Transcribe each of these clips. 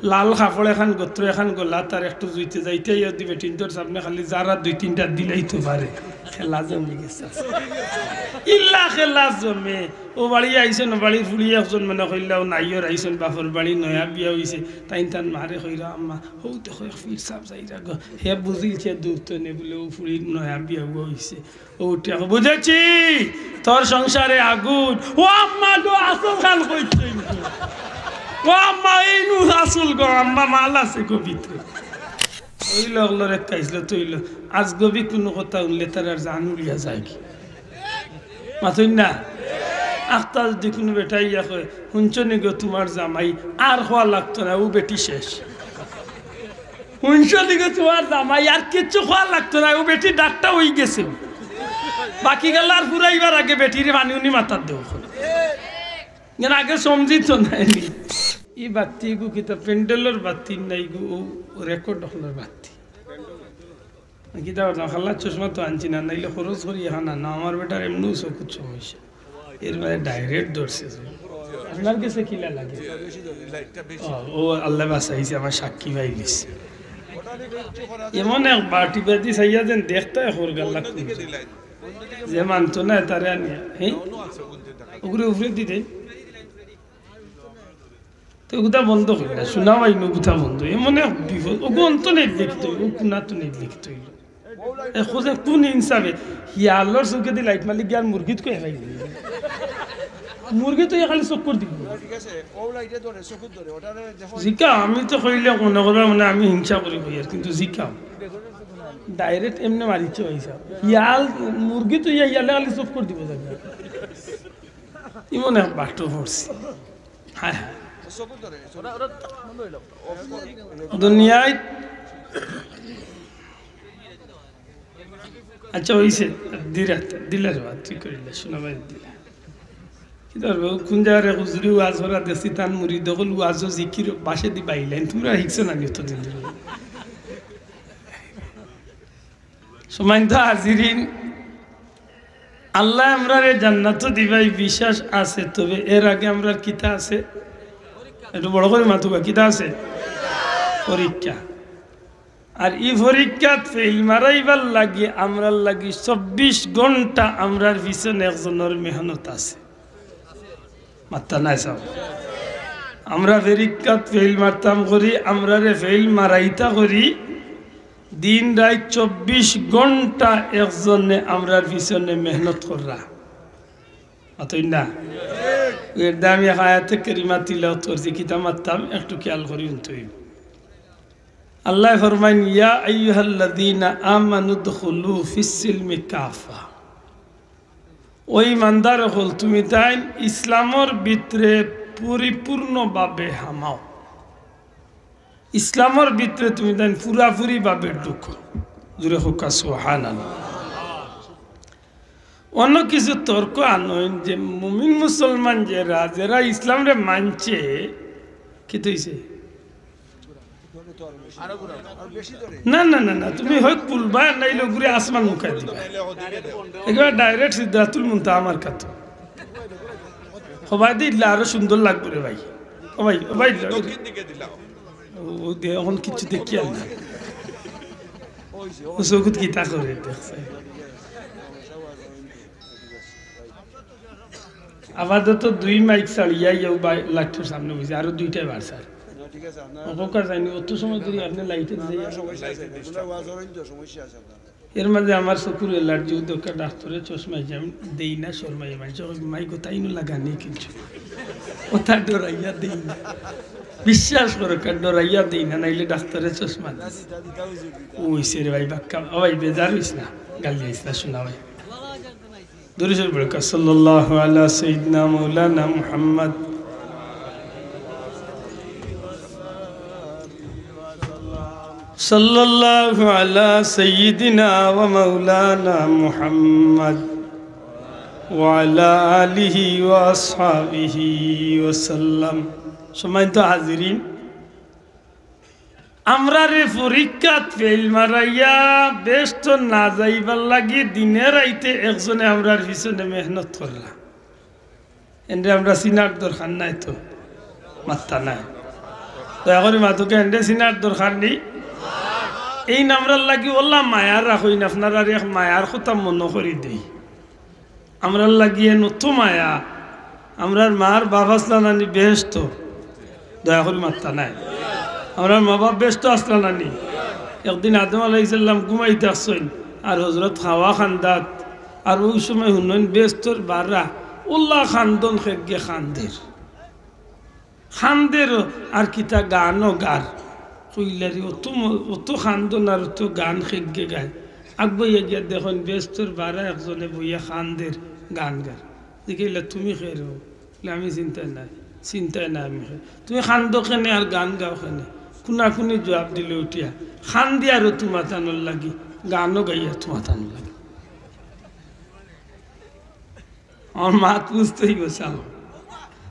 লাল কাপড় এখান গোত্র এখান গোলা তার একটু জুইতে যাইতে দিবে তিনটোর সামনে খালি যারা 2-3টা দিলেই তো পারে খেলা জমে গেছে ইল্লা খেলা জমে ও বাড়ি আইসেন বাড়ির ফুড়ি একজন মানে কইলাও নাইয়র আইসেন বাপর বাড়ি নয়া বিয়া হইছে তাই তান মারে কইরা আম্মা হৌ দেখো ফির সাপ যাইরা গো হে বুঝিলছে দূর তো নে বলে ও ফুড়ির নয়া বিয়া হইছে ও উঠে বুঝেছি তোর সংসারে আগুন ও আম্মা গো আসল খাল কইছে ও আম্মা এই নু আসল গো আম্মা মাল আছে গো ভিতরে ওই লগলরে কাইছিল তৈল আজ গবি কোনো কথা উনলে তার আর জান উড়িয়া যায় কি মাথুন না আখতাল যদি কোনো বেটাই ইয়া কয় শুনছনি গো তোমার জামাই আর হওয়া লাগতো না ও বেটি শেষ শুনছনি গো তোমার জামাই আর কিচ্ছু হওয়া লাগতো না ও বেটি ডাকটা হয়ে গেছে বাকি গেল আর ফুরাইবার আগে বেটির পানি উনি মাথার দেব যেন আগে সমঝিত নাইনি ই বাতি গু কিতা পেন্ডেলের বাতি নাই গু রেকর্ড হলার বাতি কিতা খাল্লা চশমা তো আনছি না নাইলে খরচ করি এখন না আমার বেটার এমনিও চকুত সমস্যা এর মানে ডাইরেক্ট ধরছে আপনার কাছে কিলা লাগে ও আল্লাহ বাসাইছে আমার সাক্ষী ভাই গেছে এমন এক বাটি বাতি চাইয়া যেন দেখতে হর গাল্লা যে মানতো না তারে আনিয়া হ্যাঁ ওগুলো উপরে দিতে তো ওগুলা বন্ধ করি না শোনা পাই ওগুলা বন্ধ এমন এক বিপদ ওগু অন্ত নেই লিখিত ও কোনা তো নেই লিখিত খোঁজে কোন হিসাবে হিয়ালোর চৌকে দি লাইট মালিক গিয়ার মুরগিত কয়ে ভাই মুরগি তো খালি চকুর দিব জিকা আমি তো কইলে মনে করবা মানে আমি হিংসা করি ভাইয়ার কিন্তু জিকাও ডাইরেক্ট এমনি মারিছে হয়েছে ইয়াল মুরগি তো ইয়ালে খালি চকুর দিব যাবে ইমন এক বাটো পড়ছি হ্যাঁ হ্যাঁ দুনিয়ায় আচ্ছা হয়েছে দিলার বাদ তুই করিলে শোনাবাই দিলা কি ধরবো কোন জায়গায় হুজুরি ওয়াজ ভরা দেখছি তান মুড়ি দখল ওয়াজও জিকির বাসে দি বাইলেন তোমরা শিখছো না নিত দিন সময় তো হাজিরিন আল্লাহ আমরা জান্নাত দিবাই বিশ্বাস আছে তবে এর আগে আমরা কিতা আছে একটু বড় করে মাথুবা কিতা আছে পরীক্ষা আর এই পরীক্ষাত ফেল মারাইবার লাগে আমরা লাগি 24 ঘন্টা আমরার পিছনে একজনের মেহনত আছে মাত্তা নাই সব আমরা পরীক্ষাত ফেল মারতাম করি আমরা ফেল মারাইতা করি দিন রাত 24 ঘন্টা একজনে আমরার পিছনে মেহনত করা অতই না এর দামি আয়াতে কারিমা তিলাওয়াত করছি কিতাব মারতাম একটু খেয়াল করি উনতই আল্লাহ ফরমান ইয়া আইয়ুহাল্লাযীনা আমানু দুখুলু ফিস-সিলমি কাফা ওই ইমানদার হল তুমি তাই ইসলামের ভিতরে পরিপূর্ণভাবে হামাও ইসলামের ভিতরে তুমি তাই পুরাপুরি ভাবে ঢুকো জুড়ে হোক সুবহানাল্লাহ অন্য কিছু তর্ক আনইন যে মুমিন মুসলমান যারা ইসলাম রে মানছে কি তৈছে না না না না তুমি হয় কুলবা নাইলে ঘুরে আসমান মুখাই দিবা একেবারে ডাইরেক্ট সিদ্ধাতুল মুনতাহা আমার কাছে সবাই দিলে আরো সুন্দর লাগবে রে ভাই ও ভাই ও ভাই ও এখন কিছু দেখি আর না ও চকুত কিতা করে দেখছে আপাতত 2 মাইক চালিয়া ইউ লাইটের সামনে বসে আরো 2টা বার স্যার এর মাঝে আমার চকুর এলার্জি দরকার ডাক্তারে চশমা আমি দেই না শর্মাই মাই গোতাই লাগানি কিছু ওটা ডরাইয়া দেই না বিশ্বাস করো ডরাইয়া দেই না নাইলে ডাক্তারের চশমা ওইসে রে ভাই বাক্কা ভাই বেজার হইস না গালি আইস না শোনা ভাই দরুদ বরকত সাল্লাল্লাহু আলা সাইয়্যিদিনা মাওলানা মুহাম্মদ সাল্লাল্লাহু আলা সাইয়্যিদিনা ওয়া মাওলানা মুহাম্মদ ওয়া আলা আলিহি ওয়া আসহাবিহি ওয়া সাল্লাম সম্মানিত হাজিরিন আমরা রে পরীক্ষাত ফেল মারাইয়া ব্যস্ত না যাইবার লাগি দিনে রাইতে একজনে আমরার পিছনে মেহনত করলাম এনে আমরা চিনার দরকার নাই তো মাত্তা নাই দয়া করে মাতুকে এন্ডে সিনার দরকার নেই এই নামরার লাগি ওল্লা মায়ার রাখই না আপনার আর এক মায়ার কথা মনে করি দেই আমরার লাগিয়ে নতো মায়া আমরার মার বাবা আসলানি বেহেস্ত দয়া করে মাত্তা নাই আমরার মা বাপ বেস্ত আসলানি একদিন আদম আলাইসাল্লাম ঘুমাইতে আসছেন আর হজরত হাওয়া খান্দাত আর ওই সময় হুনন বেস্তর বাররা উল্লাহ খান্দন খেগে খান্দের আর কিতা গানও গার কইলারি অত খান্দন আর অত গান খেগে গায় আগবইয়া গিয়া দেখুন বেস্তর বারা একজনে বইয়া খান্দের গান গার দেখিলা তুমি খেয়ে আমি চিন্তায় নাই আমি তুমি খান্দ খেনে আর গান গাও খেনে খুনি জবাব দিলে উঠিয়া খান দিয়া আর তুমাতানোর লাগি গানও গাইয়া তুমাতানোর লাগি আমার মাত বুঝতেই গোসাল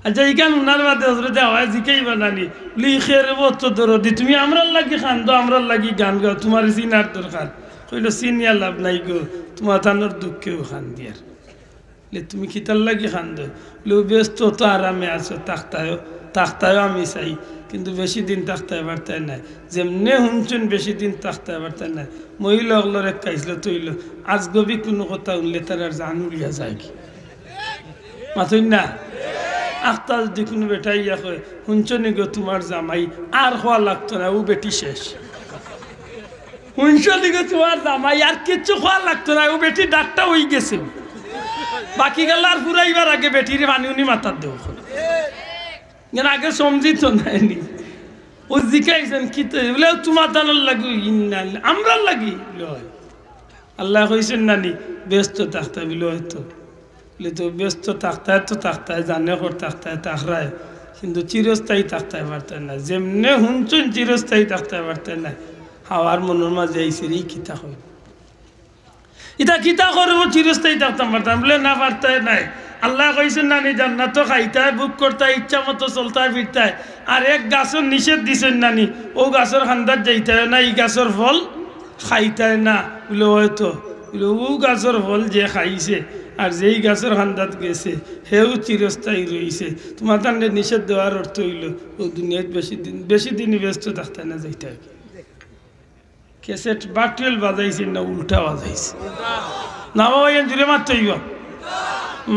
আচ্ছা এইখান উনার বাদে হজরত আওয়াজ জিকেই বানানি বলি খের বত দরদি তুমি আমরার লাগি খান্দো আমরার লাগি গান গাও তোমার চিনার দরকার কইল চিনিয়া লাভ নাই গো তুমাতানোর দুঃখেও খান দিয়ার তুমি খিতার লাগি খান্দো বলে ব্যস্ত তো আরামে আছো তাক্তায়ও আমি চাই কিন্তু বেশি দিন তাক্তায় বার্তায় নাই যেমনে শুনছেন বেশি দিন তাক্তায় বার্তায় নাই মহিলা ওগুলোর এক খাইছিল তৈল আজ গবি কোনো কথা উনলে তার আর জান উলিয়া যায় কি মাথুন না আখতা যদি কোনো বেটাইয়া কয় শুনছনি গো তোমার জামাই আর হওয়া লাগতো না ও বেটি শেষ শুনছনি গো তোমার জামাই আর কিচ্ছু হওয়া লাগতো না ও বেটি ডাকটা হয়ে গেছে বাকি গেল আর ফুরাইবার আগে বেটির পানি উনি মাথার দেব আগে সমঝিত নাইনি ও জিকাইছেন কি বলে তোমার দানোর লাগি আমরা লাগি আল্লাহ কইছেন নানি ব্যস্ত থাকতে বলে হয়তো বলে তো ব্যস্ত থাকতায় জানে কর থাকতায় তাকরায় কিন্তু চিরস্থায়ী থাকতে পারতেন না যেমনে শুনছেন চিরস্থায়ী থাকতে পারতেন না হাওয়ার মনের মাঝে আইসে এই কিতা হয় এটা কিতা করবো চিরস্থায়ী থাকতাম পারতাম বলে না পারতে নাই আল্লাহ কইছেন নানি জান্নাত খাইতায় বুক করতায় ইচ্ছা মতো চলতায় ফিরতায় আর এক গাছের নিষেধ দিছেন নানি ও গাছের খান্দার যাইতায় না এই গাছের ফল খাইতায় না বলে হয়তো বলে ও গাছের ফল যে খাইছে আর যেই গাছের খান্দাত গেছে সেও চিরস্থায়ী রয়েছে তোমার তাহলে নিষেধ দেওয়ার অর্থ হইল ও দুনিয়াত বেশি দিন ব্যস্ত থাকতে না যাইতায় ক্যাসেট বাটুয়েল বাজাইছে না উল্টা বাজাইছে না বাবা জুড়ে মারতে হইব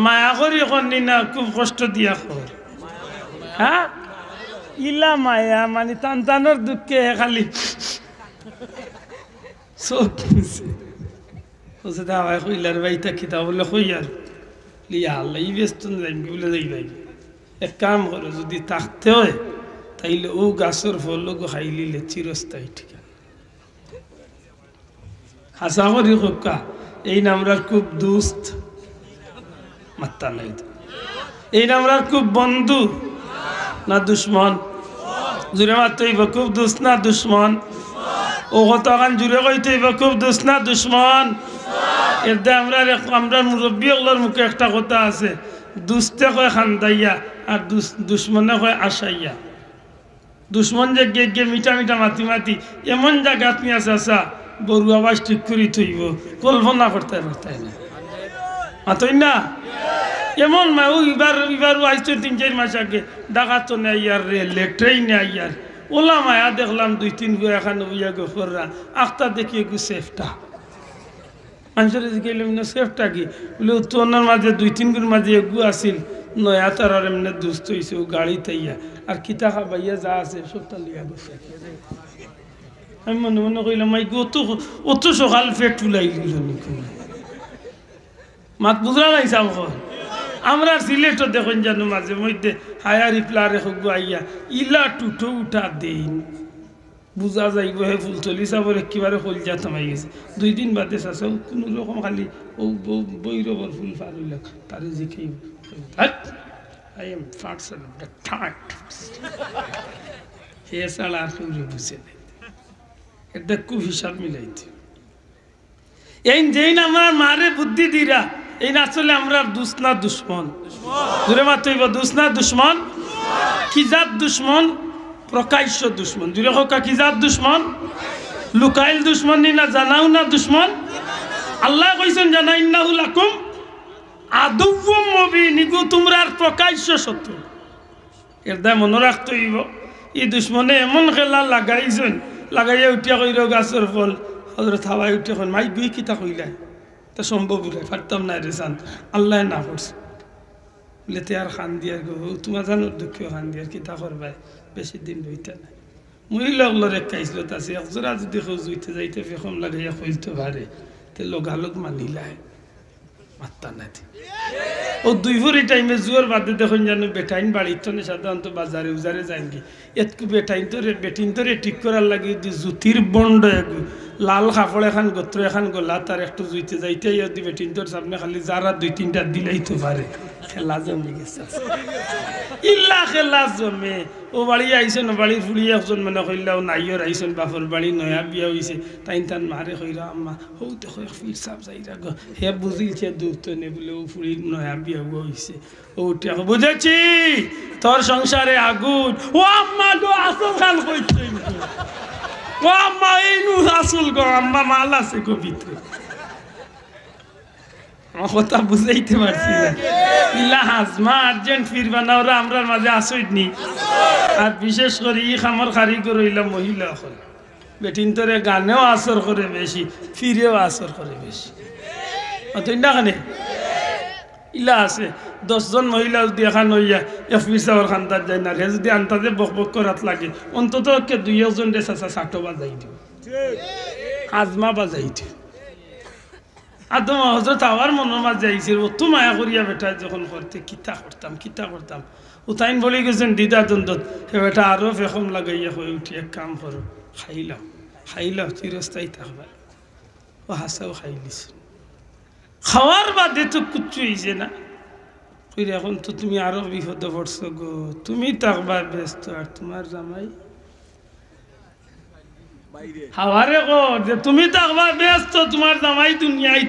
মায়া করি করি না খুব কষ্ট দিয়া কর হ্যাঁ ইলা মায়া মানে টানটানোর দুঃখে খালি চোখ দাওয়াই কইলার বাইতা খিতা বলে কই আর লিয়া আল্লাহ ই ব্যস্ত যাইবি বলে যাইবাই এক কাম করো যদি থাকতে হয় তাইলে ও গাছের ফল খাইলিলে চিরস্থায়ী ঠিকানা হাসা করি কোকা এই নামরার খুব দুস্ত মাত্তা নাই এই নামরার খুব বন্ধু না দুশ্মন জুড়ে মারতে হইব খুব দুস্ত না দুশ্মন ও কতখান জুড়ে কইতে হইব খুব দুস্ত না দুশ্মন এতে আমরা মুরব্বী ওগুলোর মুখে একটা কথা আছে দুস্তে কয় খান্দাইয়া আর দুশ্মনে কয় আসাইয়া দুশ্মন যে গে মিঠা মিঠা মাতি মাতি এমন জায়গাত নিয়ে আসা বড়ু আবাস ঠিক করি থইব কল্পনা করতে পারতাই না মাতই না এমন মা ও এবার আইসো 3-4 মাস আগে ডাকাত তো নেই আর রেলে ট্রেনে আইয়ার ওলা মায়া দেখলাম 2-3 গো এখানে উইয়া গো ফররা আখতা দেখি গো সেফটা মানুষের গেলাম না সেফটা কি বলে তোনার মাঝে 2-3 গুর মাঝে এগু আসিল নয়া তার আর এমনি দুস্থ হয়েছে ও গাড়ি তাইয়া আর কিতা খাবাইয়া যা আছে সবটা লিয়া গেছে আমি মনে মনে কইলাম মাই অত সকাল পেট ফুলাই গেল মাত বুঝলা নাই চাও আমরা সিলেটও দেখুন জানো মাঝে মধ্যে হায়ারি প্লারে হগু আইয়া ইলা টুটো উঠা দেন বুঝা যাইব হে ফুলতলি চাবর একেবারে কলজা থামাই গেছে 2 দিন বাদে চাষাও কোনো রকম খালি ও বৈরবর ফুল পার হইল তারে জিখাই আই এম ফার্টস দ্য টাইট হে সালা আর কেউ বুঝে নেই এটা খুব হিসাব মিলাইতে এই যেই না আমার মারে বুদ্ধি দিরা এই না আসলে আমরা দুসনা দুশ্মন জুড়ে মাত্র দুসনা দুশ্মন কি জাত দুশ্মন প্রকাশ্য দুশ্মন জুড়ে হোক কি জাত দুশ্মন লুকাইল দুশ্মন নি না জানাও না দুশ্মন আল্লাহ কইছেন জানা ইন্নাহু লাকুম আদুউম মুবিন ইগো তোমরা প্রকাশ্য শত্রু এর দা মনে রাখতে হইব ই দুশ্মনে এমন খেলা লাগাইছেন লাগাইয়া উঠিয়া কইর গাছের ফল হজরত হাওয়াই উঠে এখন মাই গুই কিতা কইলাই তা সম্ভব উঠে পারতাম না রে শান্ত আল্লাহ না করছে বলে তে আর খান দিয়ার গো তোমার জানো দুঃখ খান দিয়ার কিতা করবাই বেশি দিন রইতে না মহিলা রেখাইছিল তাছে একজোড়া যদি খুঁজতে যাইতে ফেকম লাগাইয়া খুঁজতে পারে তে লগালগ মানিলায় মাত্তা না ও দুই ভরি টাইমে জোর বাদে দেখুন জানো বেটাইন বাড়ির না সাধারণত বাজারে উজারে যায় কি এতকু বেটিন তোরে ঠিক করার লাগে জুতির বন্ড লাল কাপড় এখান গোত্র এখান গোলা তার একটু জুইতে যাইতে যদি বেটিন তোর সামনে খালি যারা দুই তিনটা দিলেই তো পারে খেলা জমে গেছে ইল্লা খেলা জমে ও বাড়ি আইসেন বাড়ির ফুড়ি একজন মানে কইলাও নাইয়র আইসেন বাপর বাড়ি নয়া বিয়া হইছে তাইন তান মারে কইরা আম্মা হৌ দেখো ফির সাপ যাইরা গো হে বুঝিলছে দূর তো নে বলে ও ফুড়ির নয়া বিয়া হইছে ও উঠে বুঝেছি তোর সংসারে আগুন ও আম্মা গো আসল খান কইছে ও আম্মা এই নু আসল গো আম্মা মাল আছে গো ভিতরে কথা বুঝাইতে পারছি না ইলা হাজমা আর্জেন্ট ফিরবা না ওরা আমরার মাঝে আসইত নি আর বিশেষ করে ই খামর কারিগর হইলাম মহিলা হল বেটিন তোরে গানেও আসর করে বেশি ফিরেও আসর করে বেশি অতই না কানে ইলা আছে 10 জন মহিলা যদি এখান হইয়া এফপিস আওয়ার খান্তার যায় না রে যদি আন্তাজে বক বক করাত লাগে অন্তত কে 2 জন রে চাচা সাটো বাজাই দিও হাজমা বাজাই দিও আদম হজরত আওয়ার মনের মাঝে আইসির ও তো মায়া করিয়া বেটা যখন করতে কিতা করতাম ও তাইন বলে গেছেন দিদা দন্দত হে বেটা আরো ফেকম লাগাইয়া হয়ে উঠি এক কাম করো খাইলাও চিরস্থায়ী থাকবা ও হাসাও খাইলিস খাওয়ার বাদে তো কুচ্ছু হয়েছে না কইরে এখন তো তুমি আরো বিপদে পড়ছো গো তুমি থাকবা ব্যস্ত আর তোমার জামাই হাওয়ারে কো যে তুমি থাকবা ব্যস্ত তোমার জামাই দুনিয়ায়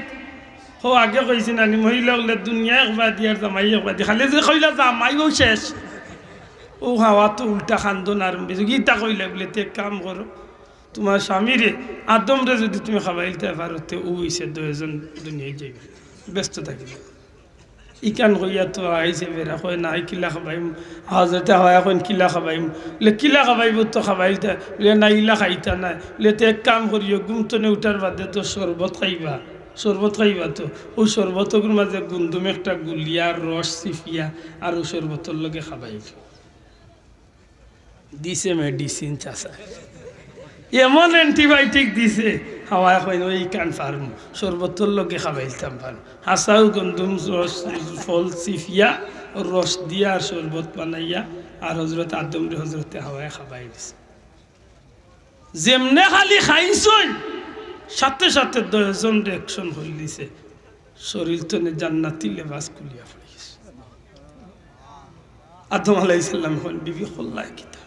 হো আগে কইছি নানি মহিলা হলে দুনিয়া একবার দিয়ার জামাই একবার দি খালি যে কইলা জামাইও শেষ ও হাওয়া তো উল্টা খান্দন আরম্ভ গীতা কইলে বলে তে কাম করো তোমার স্বামীরে আদমরে যদি তুমি খাবাইতে পারো তে ও হইছে 2 জন দুনিয়ায় যাইবে ব্যস্ত থাকিবে ইকান কইয়া তো আইছে বেরা কই নাই কিলা খাবাইম হাজরতে হাওয়া এখন কিলা খাবাইম লে কিলা খাবাইব তো খাবাইতে লে না ইলা খাইতা না লে তে এক কাম করিও ঘুমতনে উঠার বাদে তো শরবত খাইবা তো ও শরবতর মাঝে গুন্দুম একটা গুলিয়া রস সিফিয়া আর ও শরবতর লগে খাবাইব দিছে মেডিসিন চাষা এমন অ্যান্টিবায়োটিক দিছে হাওয়া এখন ওই কান ফার্ম শরবতর লগে খাবাইতাম পারো হাসাও গন্ধুম রস ফল সিফিয়া রস দিয়া আর শরবত বানাইয়া আর হজরত আদম রে হজরতে হাওয়ায় খাবাই দিছে যেমনে খালি খাইছই সাথে সাথে 10 জন রিঅ্যাকশন হই দিছে শরীর তনে জান্নাতি লেবাস খুলিয়া পড়ে গেছে আদম আলাইহিস সালাম হন বিবি খল্লাই কিতা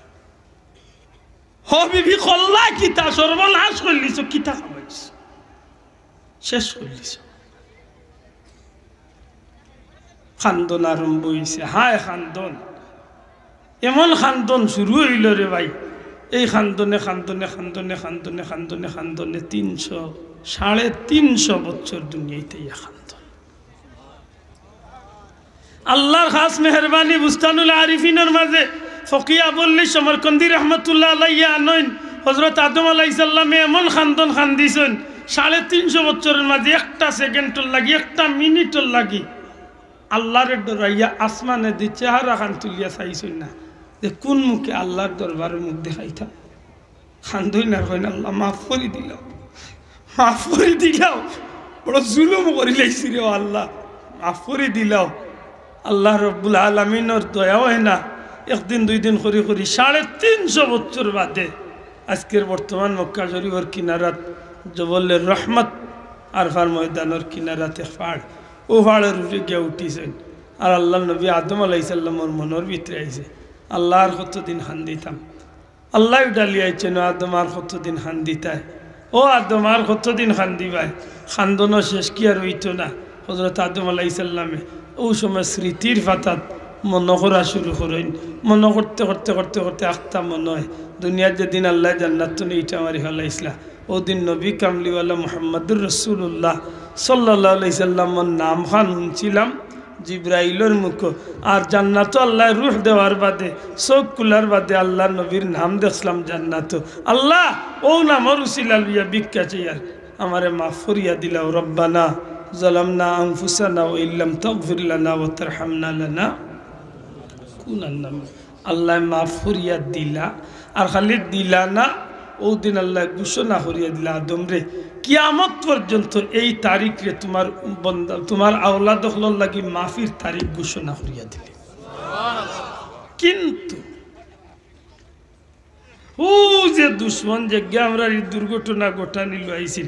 বিবি খল্লাই কিতা সর্বনাশ কইলিছ কিতা খাবাইছ শেষ কইলিছ খান্দন আরম্ভ হইছে হায় খান্দন এমন খান্দন শুরু হইল রে ভাই এই খান্দনে 300 বছর দুনিয়াতে খান্দন আল্লাহর খাস মেহরবানি বুস্তানুল আরিফিনের মাঝে ফকিয়া বললি সমরকন্দি রহমতুল্লাহ আলাইয়া আনইন হযরত আদম আলাইহিস সালামে এমন খান্দন খান্দিছেন 350 বছরের মাঝে একটা সেকেন্ডর লাগি একটা মিনিটর লাগি আল্লাহর ডরাইয়া আসমানে দি চেহারা খান তুলিয়া চাইছেন না যে কোন মুখে আল্লাহর দরবারের মুখ দেখাইতা খান্দই না কইন আল্লাহ মাফ করে দিলাও বড় জুলুম করে লাইছি রে আল্লাহ মাফ করে দিলাও আল্লাহ রব্বুল আলামিনের দয়া হয় না একদিন 2 দিন করি 350 বছর বাদে আজকের বর্তমান মক্কা শরীফের কিনারাত জবলের রহমত আরফার ময়দানের কিনারাতে পাহাড় ও পাহাড়ের উপরে গিয়ে উঠিছেন আর আল্লাহ নবী আদম আলাইহিস সালামের মনের ভিতরে আইছে আল্লাহর কতদিন হান দিতাম আল্লাহ ডালি আইছেন আদম আর কতদিন হান দিতায় ও আদম আর কতদিন খান দিবাই খান্দনও শেষ কি আর হইতো না হযরত আদম আলাইহিস সালামে ওই সময় স্মৃতির ফাতাত মনে করা শুরু করেন মনে করতে আখতা মনে হয় দুনিয়ার যেদিন আল্লাহ জান্নাত তো এইটা আমারই হলাইসলা ওদিন নবী কামলিওয়ালা মুহাম্মদুর রাসূলুল্লাহ সাল্লাল্লাহু আলাইহি সাল্লামের নাম খান শুনছিলাম জিব্রাইলের মুখ আর জান্নাত আল্লাহ রূহ দেওয়ার বাদে চোখ কুলার বাদে আল্লাহ নবীর নাম দেখলাম জান্নাত আল্লাহ ও নামর উসিলা লইয়া ভিক্ষা চাইয়ার আমারে মাফ করিয়া দিলাও রব্বানা যালামনা আনফুসানা ওয়া ইল্লাম তাগফির লানা ওয়া তারহামনা লানাকুনান্না আল্লাহ মাফ করিয়া দিলা আর খালি দিলা না ও দিন আল্লাহ ঘোষণা করিয়া দিলা আদম রে কিয়ামত পর্যন্ত এই তারিখ রে তোমার বন্দা তোমার আওলাদ হলর লাগি মাফির তারিখ ঘোষণা করিয়া দিলে কিন্তু ও যে দুশ্মন যে আমরা এই দুর্ঘটনা ঘটানি লইছিল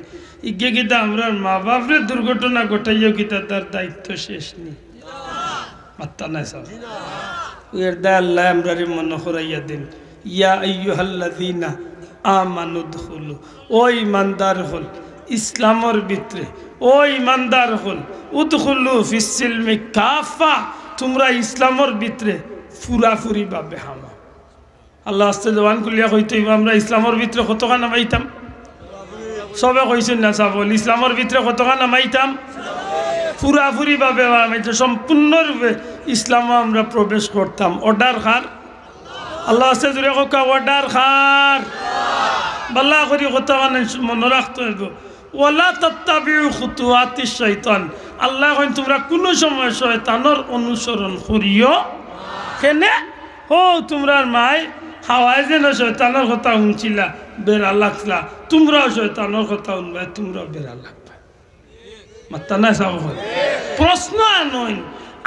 ইগে গিতা আমরা মা বাপরে দুর্ঘটনা ঘটাইও গিতা তার দায়িত্ব শেষ নেই মাত্তা নাই সব এর দা আল্লাহ আমরা মনে করাইয়া দেন ইয়া আইয়ুহাল্লাযীনা আমানু দুখুলু ও ঈমানদার হল ইসলামের ভিতরে ও ঈমানদার হল উদখুলু ফিস সিলমি কাফা তোমরা ইসলামের ভিতরে ফুরাফুরি ভাবে হামা আল্লাহ আস্তে জবান খুলিয়া কইতে আমরা ইসলামের ভিতরে কতখানা নামাইতাম সবে কইছেন না সাবল ইসলামের ভিতরে কতখানা নামাইতাম ফুরাফুরি ভাবে নামাইতে সম্পূর্ণরূপে ইসলামে আমরা প্রবেশ করতাম অর্ডার খার আল্লাহ আস্তে জুড়ে কা অর্ডার খার বাল্লা করি কথা মানে মনে রাখতে হইব ওয়ালা তাত্তাবিউ খুতুওয়াতিশ শাইতান আল্লাহ কইন তোমরা কোনো সময় শয়তানের অনুসরণ করিও কেনে ও তোমরার মাই হাওয়ায় যেন শয়তানের কথা শুনছিলা বেড়া লাগলা তোমরাও শয়তানের কথা শুনবা তোমরাও বেড়া লাগবা মাত্তা না সাব প্রশ্ন আনইন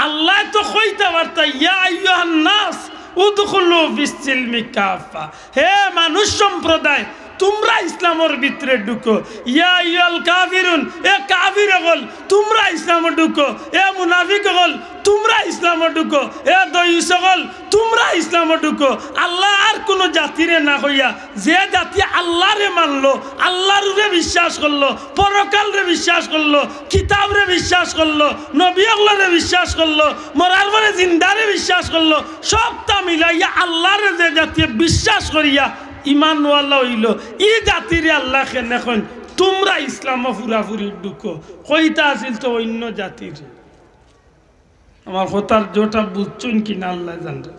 আল্লাহ তো কইতে পারতা ইয়া আইয়ুহান নাস উদখুলু ফিস সিলমি কাফা হে মানুষ সম্প্রদায় তোমরা ইসলামের ভিতরে ঢুকো ইয়া আইয়ুল কাফিরুন এ কাফির হল তোমরা ইসলামে ঢুকো এ মুনাফিক হল তোমরা ইসলামে ঢুকো এ দয়ুস হল তোমরা ইসলামে ঢুকো আল্লাহ আর কোন জাতিরে না হইয়া যে জাতি আল্লাহরে মানলো আল্লাহরে বিশ্বাস করলো পরকালরে বিশ্বাস করলো কিতাবরে বিশ্বাস করলো নবী আল্লাহরে বিশ্বাস করলো মরার পরে জিন্দারে বিশ্বাস করলো সবটা মিলাইয়া আল্লাহরে যে জাতি বিশ্বাস করিয়া ইমানওয়ালা হইল এই জাতির আল্লাহ কেন এখন তোমরা ইসলাম ফুরাফুরি ঢুকো কইতা আসিল তো অন্য জাতির আমার কথার যেটা বুঝছেন কিনা আল্লাহ জানতে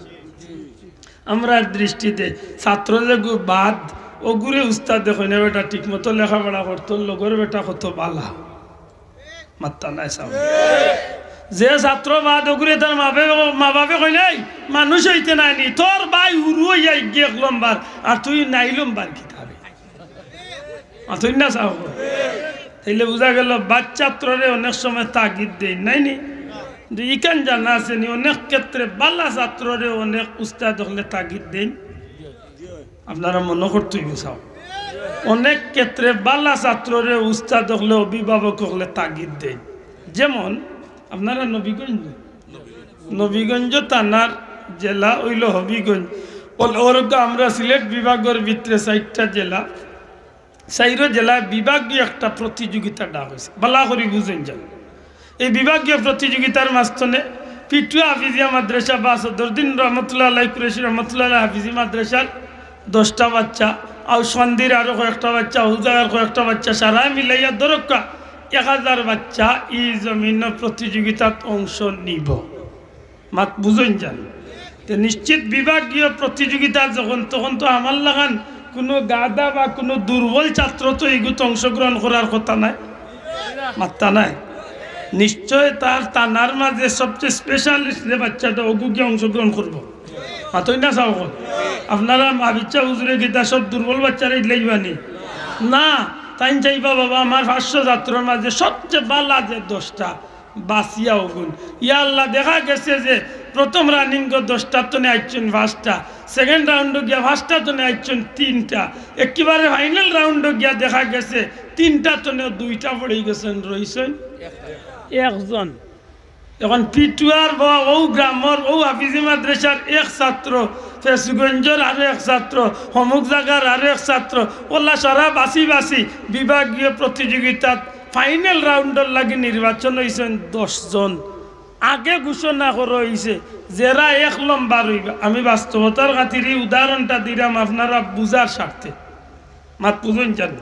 আমরা দৃষ্টিতে ছাত্র যে বাদ ওগুরে উস্তাদ দেখো না বেটা ঠিক মতো লেখাপড়া করতো লগর বেটা কত বালা মাত্তা নাই সাম যে ছাত্র বাদ ওগুরে তার মা বাপে কই নাই মানুষ হইতে নাইনি তোর ভাই উরু হইয়া গিয়ে লম্বার আর তুই নাই লম্বার কিতাবে তুই না চাও তাইলে বোঝা গেল বাচ্চাত্ররে অনেক সময় তাগিদ দেয় নাইনি ইকান জানা আছে নি অনেক ক্ষেত্রে বালা ছাত্ররে অনেক উস্তাদ হলে তাগিদ দেন আপনারা মনে করতেই চাও অনেক ক্ষেত্রে বালা ছাত্ররে উস্তাদ হলে অভিভাবক হলে তাগিদ দেন যেমন আপনারা নবীগঞ্জ থানার জেলা হইল হবিগঞ্জ ওরকম আমরা সিলেট বিভাগের ভিতরে 4টা জেলা 4 জেলায় বিভাগীয় একটা প্রতিযোগিতা ডাক হয়েছে বালা করি বুঝেন যান এই বিভাগীয় প্রতিযোগিতার মাঝখানে পিটুয়া হাফিজিয়া মাদ্রাসা বা সদরদিন রহমতুল্লাহ আলাই কুরেশি রহমতুল্লাহ হাফিজি মাদ্রাসার 10টা বাচ্চা আর সন্ধির আরো কয়েকটা বাচ্চা হুজার কয়েকটা বাচ্চা সারা মিলাইয়া দরকা 1000 বাচ্চা এই জমিন প্রতিযোগিতাত অংশ নিব মাত বুঝেন যান নিশ্চিত বিভাগীয় প্রতিযোগিতা যখন তখন তো আমার লাগান কোনো গাদা বা কোনো দুর্বল ছাত্র তো এগুলো অংশগ্রহণ করার কথা নাই মাত্তা নাই নিশ্চয় তার তানার মাঝে সবচেয়ে স্পেশালিস্ট যে বাচ্চাটা ওগুকে অংশগ্রহণ করবো মাতই না চাও আপনারা ভাবিচ্ছা হুজুরে গীতা সব দুর্বল বাচ্চারা লাগবানি না তাই চাইবা বাবা আমার 500 ছাত্রের মাঝে সবচেয়ে বালা যে 10টা বাসিয়া ওগুন ইয়া আল্লাহ দেখা গেছে যে প্রথম রানিং 10টা তো আইছেন 5টা সেকেন্ড রাউন্ডে গিয়া 5টা তো আইছেন 3টা একেবারে ফাইনাল রাউন্ডে গিয়া দেখা গেছে 3টা তো 2টা পড়ে গেছেন রইছেন একজন এখন পিটুয়ার বা ও গ্রামের ও হাফিজি মাদ্রাসার এক ছাত্র ফেসগঞ্জের আরো এক ছাত্র অমুক জায়গার আরো এক ছাত্র ওলা সারা বাসি বাসি বিভাগীয় প্রতিযোগিতাত ফাইনাল রাউন্ডের লাগি নির্বাচন হয়েছেন 10 জন আগে ঘোষণা করা হয়েছে যারা 1 নম্বর হইবে আমি বাস্তবতার খাতিরে উদাহরণটা দিলাম আপনারা বুঝার স্বার্থে মাত বুঝুন জান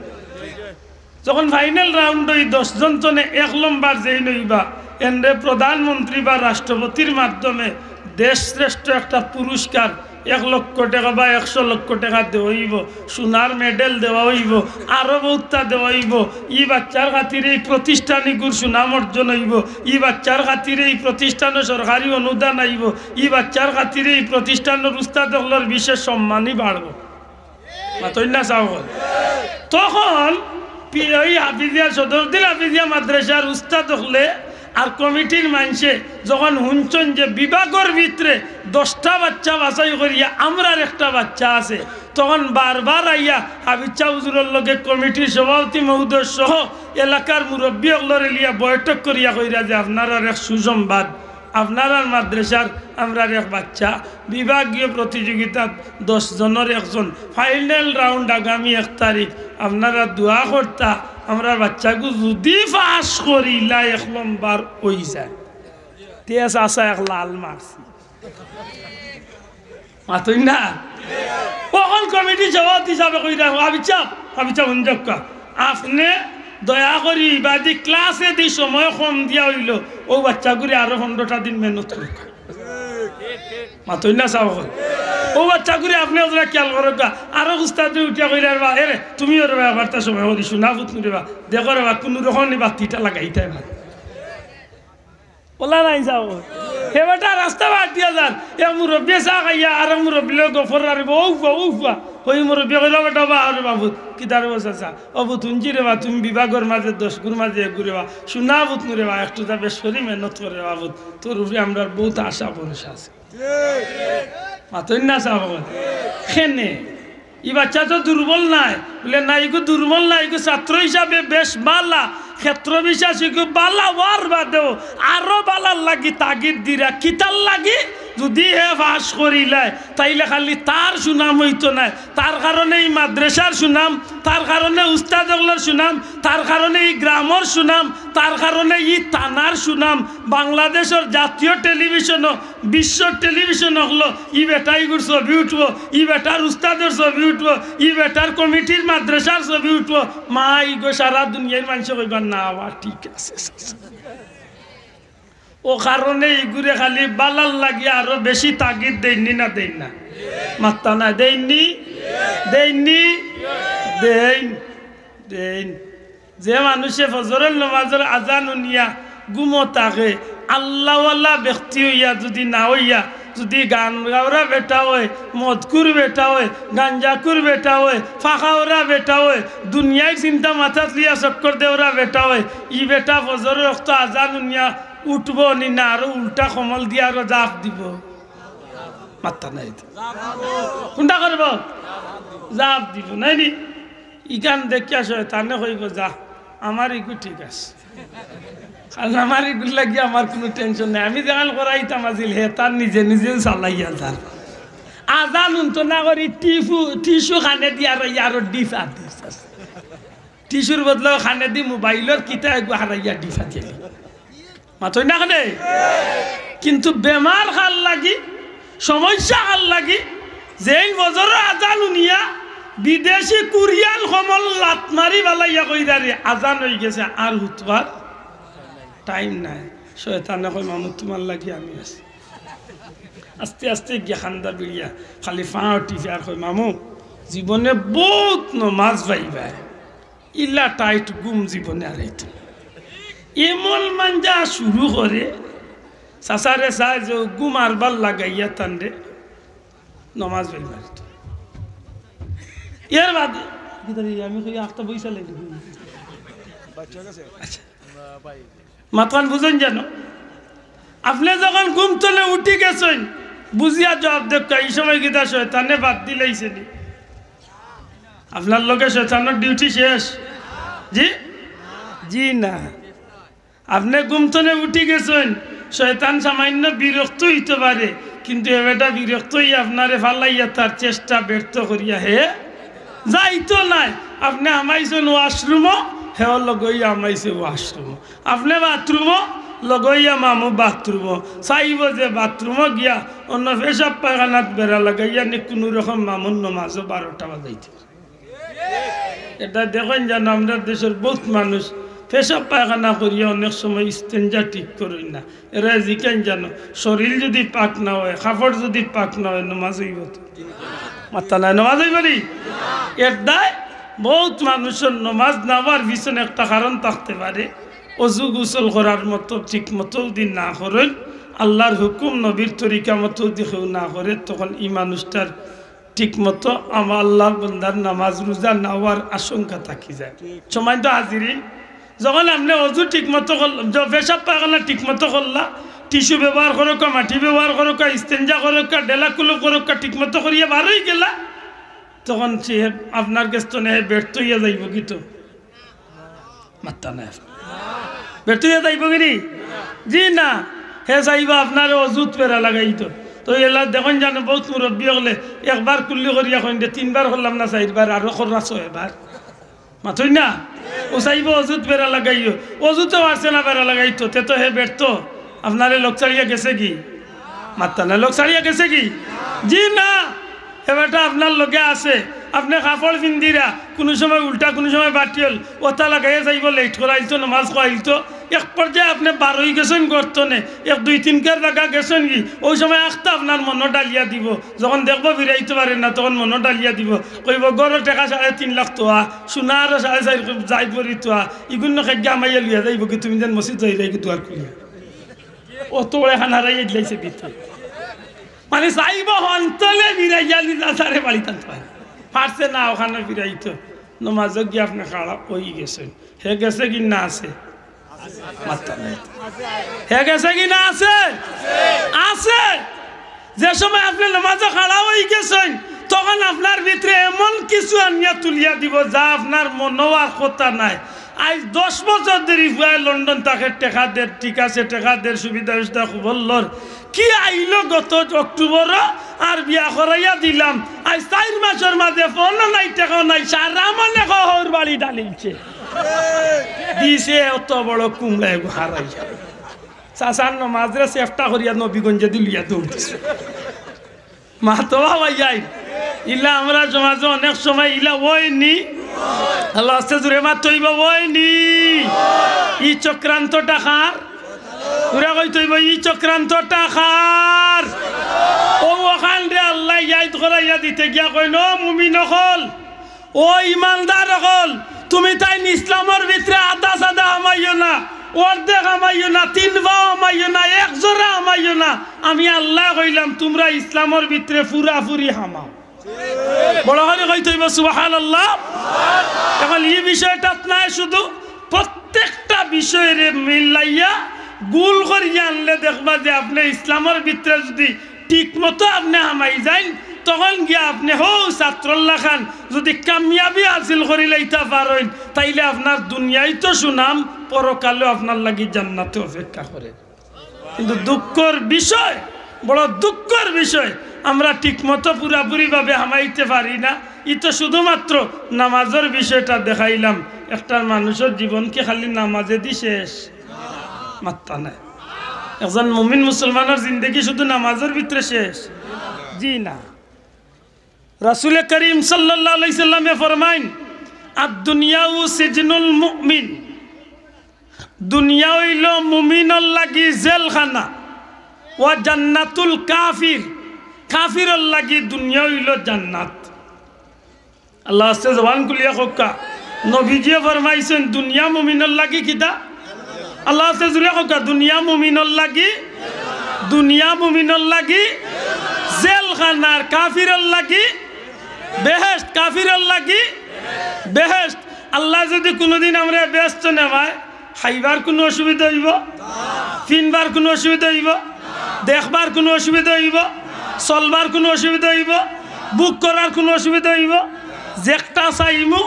যখন ফাইনাল রাউন্ড হই 10 জন তনে 1 নম্বর যেই নইবা এন্ডে প্রধানমন্ত্রী বা রাষ্ট্রপতির মাধ্যমে দেশ শ্রেষ্ঠ একটা পুরস্কার 1 লক্ষ টাকা বা 100 লক্ষ টাকা দেওয়া হইব, সোনার মেডেল দেওয়া হইব, আরো বহুতা দেওয়া হইব। ই বাচ্চার খাতিরে এই প্রতিষ্ঠানে গুর সুনাম অর্জন হইব, ই বাচ্চার খাতিরে এই প্রতিষ্ঠানে সরকারি অনুদান আইব, ই বাচ্চার খাতিরে এই প্রতিষ্ঠানের উস্তাদগুলোর বিশেষ সম্মানই বাড়ব। মাতই না চাও? তখন ওই হাফিজিয়া সদরদিন হাফিজিয়া মাদ্রাসার উস্তাদ হলে আর কমিটির মানুষে যখন শুনছেন যে বিভাগের ভিতরে 10টা বাচ্চা বাছাই করিয়া আমরার একটা বাচ্চা আছে, তখন বারবার আইয়া হাফিজ হুজুরের লগে কমিটির সভাপতি মহোদয় সহ এলাকার মুরব্বী হলরে লিয়া বৈঠক করিয়া কইরা যে আপনারা এক সুসংবাদ, আপনার মাদ্রাসার আমরা এক বাচ্চা বিভাগীয় প্রতিযোগিতা 10 জনের 1 জন ফাইনাল রাউন্ড আগামী 1 তারিখ। আপনারা দোয়া করতা আমরা বাচ্চাকে যদি পাস করিলা 1 নম্বর হই যায়। তেজ আসা এক লাল মারছি মাতই না। কখন কমিটি সভাপতি হিসাবে কইরা হাবিচাপ হুঞ্জক্কা আপনি দয়া করি বাদি ক্লাসে দি সময় কম দিয়া হইল ও বাচ্চাগুলি আরো 15টা দিন মেহনত করুক। মাতই না চাও ও বাচ্চাগুলি আপনি ওরা খেয়াল করুক। আরো উস্তাদ উঠিয়া কইরা বা এরে তুমিও রে বার্তা সময় করি শোনা বুত নুরে বা দেখো রে বা কোনো রকম বাতিটা লাগাইতে মানে ওলা নাই যাও হে বেটা রাস্তা বাদ দিয়া যান এ মুরব্বী চা খাইয়া আর মুরব্বী লোক গফর আর উফা ওই মুরব্বী কইল বেটা বা আরে বাবু কিতার বসা চা অবু তুঞ্জি রে বা তুমি বিভাগের মাঝে 10 গুর মাঝে 1 গুরে বা শোনা বুত নুরে বা একটু যা বেশ করি মেহনত করে বাবু তোর উপরে আমরা বহুত আশা ভরসা আছে। মাতই না চাও খেনে ই বাচ্চা তো দুর্বল নাই বলে না ইগো দুর্বল না ইগো ছাত্র হিসাবে বেশ বালা ক্ষেত্র বিশ্বাস ইগো বালা ওয়ার বাদেও আরো বালার লাগি তাগিদ দিরা কিতার লাগি যদি হে ফাঁস করিলে তাইলে খালি তার সুনাম হইতো না, তার কারণে এই মাদ্রাসার সুনাম, তার কারণে উস্তাদগুলোর সুনাম, তার কারণে এই গ্রামের সুনাম, তার কারণে এই থানার সুনাম, বাংলাদেশের জাতীয় টেলিভিশনও বিশ্ব টেলিভিশন হলো ই বেটাই গুর ছবি উঠবো, ই বেটার উস্তাদের ছবি উঠবো, ই বেটার কমিটির মাদ্রাসার ছবি উঠবো। মা ইগো সারা দুনিয়ার মানুষ কইবার না ঠিক আছে। ও কারণে ইগুরে খালি বালাল লাগিয়ে আরো বেশি তাগিদ দেয়নি না দেন না মাত্তা না দেয়নি দেন যে মানুষে ফজরের নামাজের আজান উনিয়া গুমো থাকে আল্লাহওয়ালা ব্যক্তি হইয়া যদি না হইয়া যদি গান গাওরা বেটা হয়, মদকুর বেটা হয়, গাঞ্জাকুর বেটা হয়, ফাঁকাওরা বেটা হয়, দুনিয়ায় চিন্তা মাথাত লিয়া চক্কর দেওরা বেটা হয়, ই বেটা ফজরের রক্ত আজান উনিয়া উঠব নি না আরো উল্টা কমল দিয়ে আরো জাপ দিব মাত্তা নাই কোনটা করব জাপ দিব নাই নি ইখান দেখি আসো তানে কইব যা আমার ইগু ঠিক আছে কারণ আমার ইগুলো লাগি আমার কোনো টেনশন নাই, আমি যেখান করাইতাম আজিল হে তার নিজে নিজে চালাইয়া যার আজান উনতো না করি টিস্যু খানে দিয়ে আরো ডিফা দিস টিস্যুর বদলে খানে দি মোবাইলের কিতা একটু হারাইয়া ডিফা দিয়ে মাতই না কেন কিন্তু বেমার খাল লাগি সমস্যা খাল লাগি যেই বজরের আজান উনিয়া বিদেশি কুরিয়ান সমল লাত মারি বালাইয়া কইরারে আজান হয়ে গেছে আর হুতবার টাইম নাই। শয়তানে কই মামু তোমার লাগি আমি আছি আস্তে আস্তে গিয়া খান্দা বিড়িয়া খালি ফাঁ টিফে আর কই মামু জীবনে বহুত নমাজ পাইবা ইলা টাইট গুম জীবনে আর এইটা এমন মাঞ্জা শুরু করে সাসারে চায় যে গুম আরবার লাগাইয়া তান্ডে নমাজ পাইবার এর বাদে আমি কই আটটা পয়সা লাগি মাতান বুঝেন যেন আপনি যখন ঘুম তলে উঠি গেছেন বুঝিয়া জবাব দেখ এই সময় গীতা শয়তানে বাদ দিলেইছে নি আপনার লোকে শয়তানের ডিউটি শেষ জি না আপনি ঘুম তলে উঠি গেছেন শয়তান সামান্য বিরক্ত হইতে পারে কিন্তু এবেটা বিরক্ত হইয়া আপনারে ফালাইয়া তার চেষ্টা ব্যর্থ করিয়া হে যাইতো নাই আপনি আমাইছেন ওয়াশরুমও হেও লগইয়া আমাইছে ওয়াশরুম আপনি বাথরুমও লগইয়া মামু বাথরুমও চাইব যে বাথরুমও গিয়া অন্য পেশাব পায়খানাত বেড়া লাগাইয়া নি কোনো রকম মামুর নমাজও 12টা বাজাইতে এটা দেখেন যেন আমরা দেশের বহুত মানুষ পেশাব পায়খানা করিয়া অনেক সময় ইস্তেঞ্জা ঠিক করি না। এরা জিকেন জানো শরীর যদি পাক না হয়, কাপড় যদি পাক না হয়, নমাজ হইব তো মাত্রা নাই, নমাজ হইব নি? এর দায় বহুত মানুষের নমাজ না হওয়ার পিছনে একটা কারণ থাকতে পারে। অজু গোসল করার মতো ঠিক মতো দিন না করেন, আল্লাহর হুকুম নবীর তরিকা মতো দেখেও না করে, তখন এই মানুষটার ঠিক মতো আমার আল্লাহর বন্দার নামাজ রোজা না হওয়ার আশঙ্কা থাকি যায়। সময় তো হাজিরিন, যখন আপনি অজু ঠিক মতো করলাম, পেশাব পায়খানা ঠিক মতো করলা, টিস্যু ব্যবহার করো, মাটি ব্যবহার করো, ইস্তেঞ্জা করো, ডেলা কুলো করো, ঠিক মতো করিয়া বার হয়ে গেলা, তখন সে আপনার কাছে নেই ব্যর্থ হইয়া যাইব। কি তো মাত্রা নাই, ব্যর্থ হইয়া যাইব কি? জি না, হে যাইবা আপনার অজুত পেরা লাগাইতো। তো এলা দেখুন জানো বহুত মুরব্বী হলে একবার কুল্লি করিয়া কইন দে, 3 বার করলাম না 4 বার, আরো কররা 6 বার মাথুই না। ও চাইব অজুত বেড়া লাগাইও, অজুতে পারছে না বেড়া লাগাইতো, তে তো হে ব্যর্থ। আপনারে লোক ছাড়িয়া গেছে কি? মাত্রা না, লোক ছাড়িয়া গেছে কি? জি না, এবারটা আপনার লোকে আছে। আপনি কাপড় পিন্দিরা কোনো সময় উল্টা, কোনো সময় বাটিল, ওটা লাগাইয়া যাইব, লেট করাইতো, নামাজ খাইতো। এক পর্যায়ে আপনি 12 হয়ে গেছেন গর্তনে, 1-2-3 কার জায়গা গেছেন কি, ওই সময় আখতা আপনার মনো ডালিয়া দিব। যখন দেখবো ফিরাইতে পারেন না, তখন মনো ডালিয়া দিব, কইব গড় টাকা 3.5 লাখ তোয়া, সোনা আরো 4.5 যাই পরি তোয়া, ইগুন্য খাদ্য আমাইয়া লিয়া যাইব কি, তুমি যেন মসজিদ যাই কি তোয়ার খুলিয়া অত বড় খান হারাই দিলাইছে ভিতরে। মানে চাইব অন্তলে ফিরাইয়া লিজা সারে বাড়ি টানতে পারে, পারছে না ওখানে ফিরাইতো। নমাজ গিয়ে আপনি খাড়া ওই গেছেন, হে গেছে কি না আছে? হে গেছে কি না আছে? আছে। যে সময় আপনি নামাজে খাড়া হয়ে গেছেন, তখন আপনার ভিতরে এমন কিছু আনিয়া তুলিয়া দিব যা আপনার মনোয়ার কথা নাই। আজ 10 বছর ধরে লন্ডন তাকে টেকা দের, ঠিক আছে টেকা দের, সুবিধা সুবিধা বললর কি আইলো গত অক্টোবর, আর বিয়া করাইয়া দিলাম। আজ 4 মাসের মাঝে ফোনও নাই, টেকাও নাই, সারা মানে হর বাড়ি ডালিছে দিছে। অত বড় কুমড়ায় হারাইয়া চাষার নমাজরে চেষ্টা করিয়া নবীগঞ্জে দিলিয়া দৌড়ছে। মা তো ভাই ইলা আমরা সমাজে অনেক সময় ইলা ওই নি আল্লাহ আস্তে জুড়ে মাত তৈব ওই নি ই চক্রান্তটা খার পুরা কই তৈব ই চক্রান্তটা খার। ও ওখান রে আল্লাহ ইয়াদ করাইয়া দিতে গিয়া কইল মুমিন হল, ও ইমানদার হল, তুমি তাই ইসলামের ভিতরে আধা সাদা আমাইও না, অর্ধেক আমাইও না, 3 ভাও আমাইও না, 1 জোড়া আমাইও না। আমি আল্লাহ কইলাম তোমরা ইসলামের ভিতরে পুরাপুরি হামাও। বড় হলে কই তৈব সুবহানাল্লাহ। এখন এই বিষয়টা নাই, শুধু প্রত্যেকটা বিষয়ের মিলাইয়া গুল করিয়া আনলে দেখবা যে আপনি ইসলামের ভিতরে যদি ঠিক মতো আপনি হামাই যান, তখন গিয়া আপনি হো ছাত্রুল্লাহ খান যদি কামিয়াবি হাসিল করি লইতে পারেন, তাইলে আপনার দুনিয়ায় তো সুনাম, পরকালেও আপনার লাগি জান্নাতে অপেক্ষা করে। কিন্তু দুঃখের বিষয়, বড় দুঃখের বিষয়, আমরা ঠিক মতো পুরাপুরিভাবে হামাইতে পারি না। ই তো শুধুমাত্র নামাজের বিষয়টা দেখাইলাম। একটা মানুষের জীবনকে খালি নামাজে দি শেষ মাত্রা নাই। একজন মুমিন মুসলমানের জিন্দগি শুধু নামাজের ভিতরে শেষ? জি না। রাসূল করিম সাল্লাল্লাহু আলাইহি সাল্লামে ফরমাইন, আদ-দুনিয়াউ সিজনুল মুমিন, দুনিয়া হইল মুমিনের লাগি জেলখানা, ওয়া জান্নাতুল কাফির, কাফিরের লাগি দুনিয়া হইল জান্নাত। আল্লাহ আস্তে জবান খুলিয়া কক্কা নবীজিয়ে ফরমাইছেন দুনিয়া মুমিনের লাগি কিতা? আল্লাহ আস্তে জুড়ে কক্কা দুনিয়া মুমিনের লাগি, দুনিয়া মুমিনের লাগি জেলখানার, কাফিরের লাগি বেহেশত, কাফিরের লাগি বেহেশত। আল্লাহ যদি কোনোদিন আমরা ব্যস্ত নেওয়ায়, খাইবার কোনো অসুবিধা হইব? ফিনবার কোনো অসুবিধা হইব? দেখবার কোনো অসুবিধা হইব? চলবার কোনো অসুবিধা হইব? বুক করার কোনো অসুবিধা হইব? যেটা চাইমু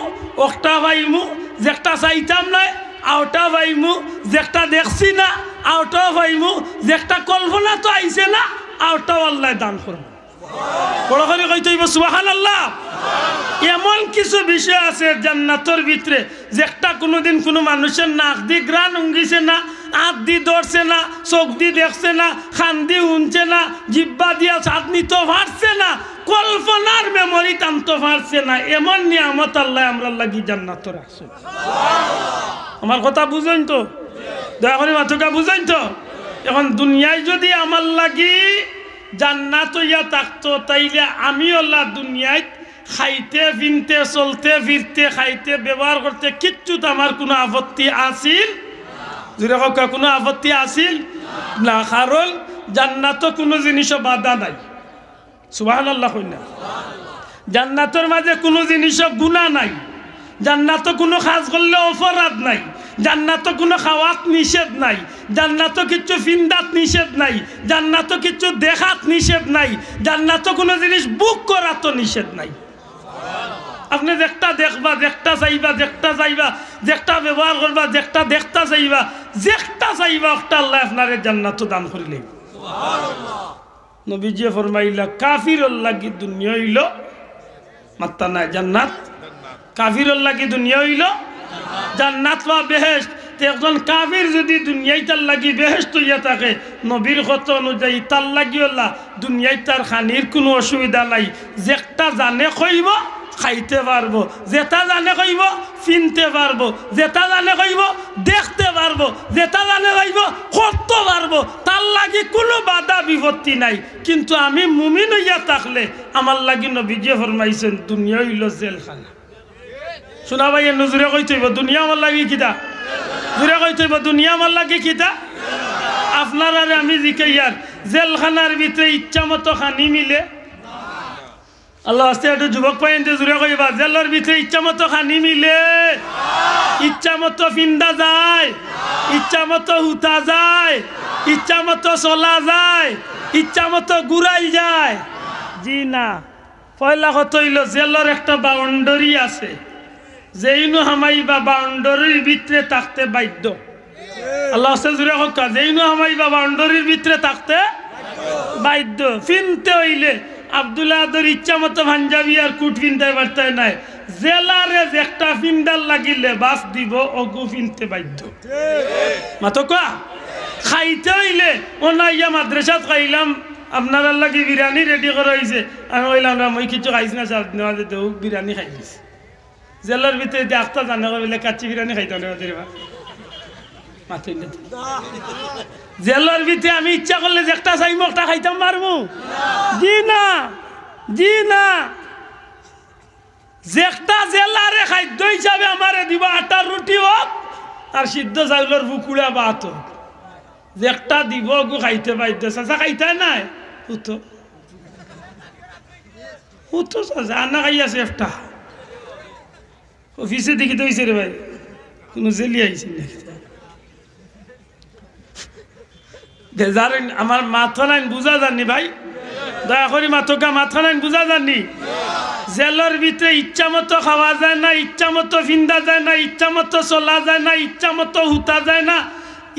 ওটা পাইমু, যেটা চাইতাম নাই আওটা পাইমু, যেটা দেখছি না আওটাও পাইমু, যেটা কল্পনা তো আইছে না আওটাও আল্লাহ দান করবো। বড় করে কইতে হইব সুবহানাল্লাহ। এমন কিছু বিষয় আছে জান্নাতের ভিতরে যেটা কোনোদিন কোনো মানুষের নাক দি গ্রান উঙ্গিছে না, হাত দি ধরছে না, চোখ দি দেখছে না, খান দি শুনছে না, জিব্বা দিয়া স্বাদ নিতে পারছে না, কল্পনার মেমরি টানতে পারছে না। এমন নিয়ামত আল্লাহ আমরা লাগি জান্নাতে রাখছে। আমার কথা বুঝেন তো, দয়া করে মাথা বুঝেন তো। এখন দুনিয়ায় যদি আমার লাগি জান্নাত হইয়া থাকতো, তাইলে আমি আল্লাহ দুনিয়ায় খাইতে ফিনতে চলতে ফিরতে খাইতে ব্যবহার করতে কিচ্ছুত আমার কোনো আপত্তি আছিল? যদি কোনো আপত্তি আছিল না, কারণ জান্নাত কোনো জিনিসও বাধা নাই। সুবহানাল্লাহ কইনা। জান্নাতের মাঝে কোনো জিনিসও গুনাহ নাই, জান্নাত কোনো কাজ করলে অপরাধ নাই, জান্নাত কোনো খাওয়াত নিষেধ নাই, জান্নাত কিছু ফিন্দাত নিষেধ নাই, জান্নাত কিছু দেখাত নিষেধ নাই, জান্নাত কোনো জিনিস বুক করাত নিষেধ নাই। আপনি যেটা দেখবা, যেটা চাইবা, যেটা চাইবা, যেটা ব্যবহার করবা, যেটা দেখতা চাইবা, যেটা চাইবা একটা আল্লাহ আপনারে জান্নাত দান করিলে। নবীজি ফরমাইলা কাফিরর লাগি দুনিয়া হইল মাত্তা নাই জান্নাত, কাফিরর লাগি দুনিয়া হইল জান্নাত বা বেহেশত। একজন কাফির যদি দুনিয়ায় তার লাগি বেহেশত হইয়া থাকে, নবীর কথা অনুযায়ী তার লাগি আল্লাহ দুনিয়ায় তার খানির কোনো অসুবিধা নাই। যেটা জানে কইব খাইতে পারবো, যেটা জানে কইব ফিনতে পারবো, যেটা জানে কইব দেখতে পারবো, যেটা জানে কইব করতে পারবো, তার লাগি কোনো বাধা বিপত্তি নাই। কিন্তু আমি মুমিন হইয়া থাকলে আমার লাগি নবীজি ফরমাইছেন দুনিয়া হইল জেলখানা। শোনা ভাই নজরে কইতেইব দুনিয়া আমার লাগি কিতা, জুড়ে কইতেইব দুনিয়া আমার লাগি কিতা। আপনার আর আমি জিকাইয়ার জেলখানার ভিতরে ইচ্ছা মতো খানি মিলে, আল্লাহ আস্তে একটু যুবক পাইতে জুড়ে কইবা জেলের ভিতরে ইচ্ছা মতো খানি মিলে, ইচ্ছা মতো ফিন্দা যায়, ইচ্ছা মতো হুতা যায়, ইচ্ছা মতো চলা যায়, ইচ্ছা মতো ঘুরাই যায়। জি না, পয়লা কথা হইল জেলের একটা বাউন্ডারি আছে, যেইনু হামাইবা বাউন্ডারির ভিতরে থাকতে বাধ্য। আল্লাহ জুড়ে হোক যেইনু হামাইবা বাউন্ডারির ভিতরে থাকতে বাধ্য। ফিনতে হইলে আব্দুল্লাহ আদর ইচ্ছা মতো পাঞ্জাবি আর কুট ফিনতে পারতে নাই, জেলারে একটা ফিন্দার লাগিলে বাস দিব অগু ফিনতে বাধ্য। মাতো কা খাইতে হইলে ওনাইয়া মাদ্রাসাত খাইলাম, আপনার লাগি বিরিয়ানি রেডি করা হয়েছে, আমি কইলাম না মই কিছু খাইছি না, চার নেওয়া যেতে বিরিয়ানি খাই দিছি। জেলার ভিতরে যে আখতা জানে বলে কাচ্চি বিরিয়ানি খাইতে হবে জেলার ভিতরে আমি ইচ্ছা করলে যে একটা চাইমো একটা খাইতাম পারবো? জি না, জি না। যেটা জেলারে খাদ্য হিসাবে আমারে দিব আটার রুটি হোক আর সিদ্ধ চাউলের বুকুড়া ভাত হোক, যেটা দিব গু খাইতে বাধ্য। চাচা খাইতে নাই হুতো হুতো চাচা আনা খাইয়াছে একটা অফিসে দেখি তো হয়েছে রে ভাই, কোনো জেলি আইছে নাকি? আমার মাথা নাইন বুঝা যাননি ভাই, দয়া করি মাথকা মাথা নাইন বুঝা যাননি। জেলের ভিতরে ইচ্ছা মতো খাওয়া যায় না, ইচ্ছা মতো ফিন্দা যায় না, ইচ্ছা মতো চলা যায় না, ইচ্ছা মতো হুতা যায় না,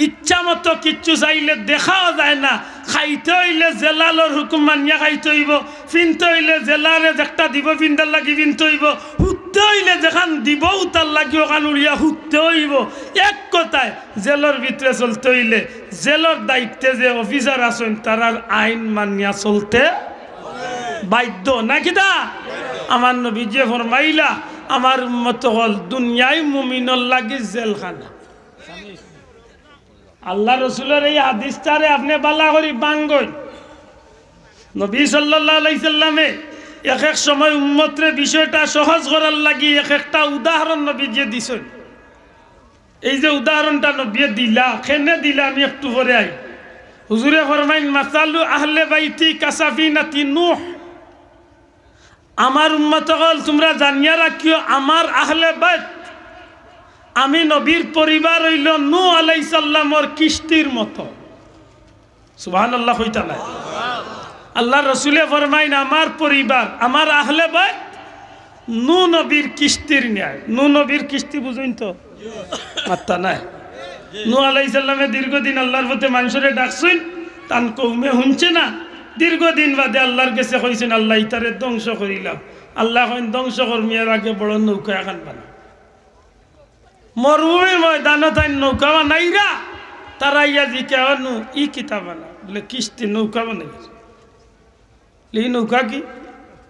ইচ্ছা মতো কিচ্ছু চাইলে দেখাও যায় না। খাইতে হইলে জেলালর হুকুম মানিয়া খাইতে হইব, ফিনতে হইলে জেলারে একটা দিব ফিন্দার লাগি ফিনতে হইব, হুতে হইলে যেখান দিব তার লাগি ওখান উড়িয়া হুতে হইব। এক কথায় জেলের ভিতরে চলতে হইলে জেলের দায়িত্বে যে অফিসার আছেন তারার আইন মানিয়া চলতে বাধ্য নাকি দা। আমার নবীজি ফরমাইলা আমার উম্মত হল দুনিয়ায় মুমিনের লাগি জেলখানা। আল্লাহ রসুলের এই হাদিসটারে আপনি বালা করি বাঙ্গই। নবী সাল্লাল্লাহু আলাইহি সাল্লামে এক এক সময় উম্মতরে বিষয়টা সহজ করার লাগি এক একটা উদাহরণ নবী যে দিছেন। এই যে উদাহরণটা নবী দিলা, কেনে দিলা আমি একটু পরে আই। হুজুরে ফরমাইন মাসালু আহলে বাইতি কাসাফিনাতি নূহ, আমার উম্মত হল তোমরা জানিয়া রাখিও আমার আহলে বাইত, আমি নবীর পরিবার হইল নূহ আলাইহিস সালামর কিস্তির মতো। সুবহানাল্লাহ কইতা নাই? আল্লাহ রসুলে ফরমাইন আমার পরিবার আমার আহলে বাইত নূহ নবীর কিস্তির ন্যায়। নূহ নবীর কিস্তি বুঝেন তো? মাত্তা নাই। নূহ আলাইহিস সালামে দীর্ঘদিন আল্লাহর পথে মানুষরে ডাকছেন, তান কওমে শুনছে না। দীর্ঘদিন বাদে আল্লাহর কাছে কইছেন আল্লাহ ইতারে ধ্বংস করিলাম। আল্লাহ কইন ধ্বংস করমিয়ার আগে বড় নৌকা এখন বানা। মরুভূমির ময়দানে তাই নৌকা বানাইরা, তারা ইয়া জিকে ই কিতা বানা বলে কিস্তি নৌকা বানাই। এই নৌকা কি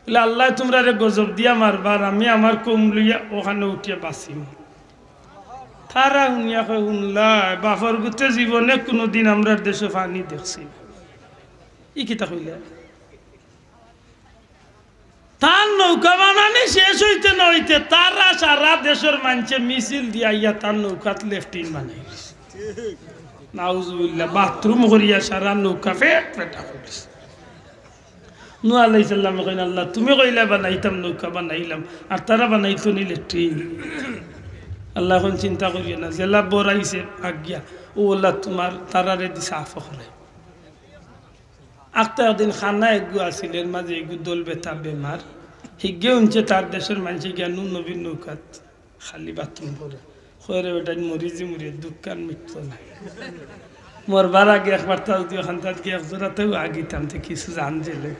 বলে আল্লাহ তোমরা রে গজব দিয়া মারবার, আমি আমার কম লইয়া ওখানে উঠিয়া বাঁচিম। খারা শুনিয়া শুনলাই বাপর গুতে জীবনে কোনোদিন আমরা দেশে পানি দেখছি ই কিতা কইলে তার নৌকা বানানি শেষ হইতে নইতে তারা সারা দেশের মানুষে মিছিল দিয়া ইয়া তার নৌকাত লেফটিন বানাই নাউজুবিল্লাহ বাথরুম করিয়া সারা নৌকা ফেটা করিস নূহ আলাইহিস সালাম কইন আল্লাহ তুমি কইলা বানাইতাম নৌকা বানাইলাম আর তারা বানাইতো নি লেট্রিন আল্লাহ এখন চিন্তা করিও না জেলা বরাইছে আজ্ঞা ও আল্লাহ তোমার তারারে দি সাফ করে আক্তার দিন খানা এগু আসিলের মাঝে এগু দল বেতা বেমার হিগে উনছে তার দেশের মানুষে গিয়া নবীর নৌকাত খালি বাথরুম করে খরে ওটাই মরিজি মরিয়ে দুঃখান মৃত্যু নাই মরবার আগে একবার তাও দিয়ে ওখান তার গিয়ে একজোড়াতেও আগিতাম তো কিছু জানছিলে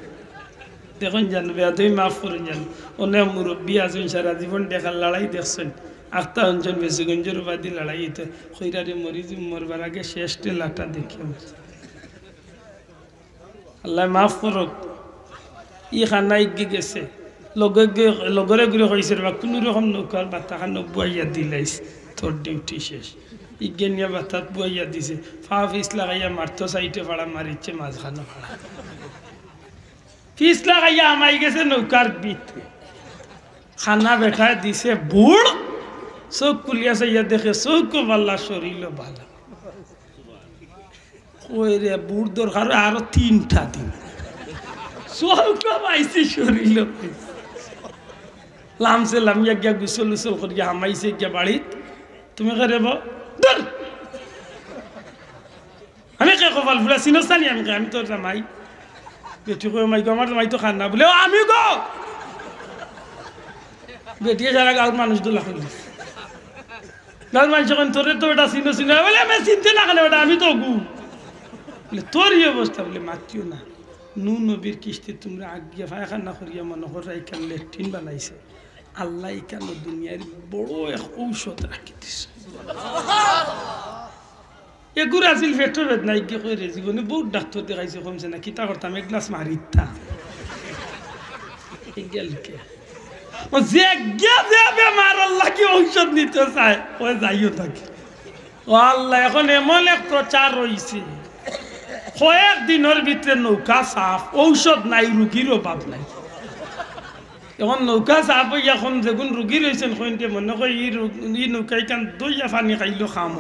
দেখুন জানবে তুই মাফ করুন জান অনেক মুরব্বী আছেন সারা জীবন দেখার লড়াই দেখছেন আখতা অঞ্চল বেশিগঞ্জের বাদী লড়াই হইতে খৈরারে মরিজি মরবার আগে শেষ টেলাটা দেখে আল্লাহ মাফ করুক ই খানা ইগে গেছে লগরে ঘুরে কইছে বা কোনো রকম নৌকার বাতা খানো বুয়াইয়া দিলাইস তোর ডিউটি শেষ ইগে নিয়ে বাতাত বুয়াইয়া দিছে ফা ফিস লাগাইয়া মারতো সাইটে ফাড়া মারিচ্ছে মাঝখানো ফাড়া ফিস লাগাইয়া আমাই গেছে নৌকার ভিতরে খানা বেঠা দিছে বুড় চোখ কুলিয়া চাইয়া দেখে চৌক পাল্লা শরীর ভালো ওই রে বুড় দরকার আরো 3টা দিন চৌক পাইছে শরীর লামছে লামিয়া গিয়া গুসল উসল করিয়া হামাইছে গিয়া বাড়িত তুমি করে ধর আমি কে কপাল ফুলা চিনস্তানি আমি তোর জামাই বেটি কই মাই গো আমার জামাই তো খান না বলে আমি গো বেটিয়ে যারা গাঁর মানুষ দুলা করলি গাঁর মানুষ যখন তোরে তো ওটা চিনো বলে আমি চিনতে না গেলে ওটা আমি তো গু বলে তোর এই অবস্থা বলে মাতিও না নু নবীর কিস্তি তোমরা আজ্ঞা ফায়খানা করিয়া মনে কর এখান লেট্রিন বানাইছে আল্লাহ এখানে দুনিয়ার বড় এক ঔষধ রাখি দিছে এগুর আছিল পেটের বেদনা ইগে কইরে জীবনে বহুত ডাক্তার দেখাইছে কমছে না কিতা করতাম এক গ্লাস মারিতা গেলকে ও যে বেমার আল্লাহ কি ঔষধ নিতে চায় ও যাইও থাকে ও আল্লাহ এখন এমন এক প্রচার রয়েছে কয়েক দিনের ভিতরে নৌকা সাফ ঔষধ নাই রুগীর অভাব নাই এখন নৌকা সাফ হই এখন যেগুন রুগী রয়েছেন কইতে মনে কই ই নৌকাই কান দইয়া পানি খাইলো খাম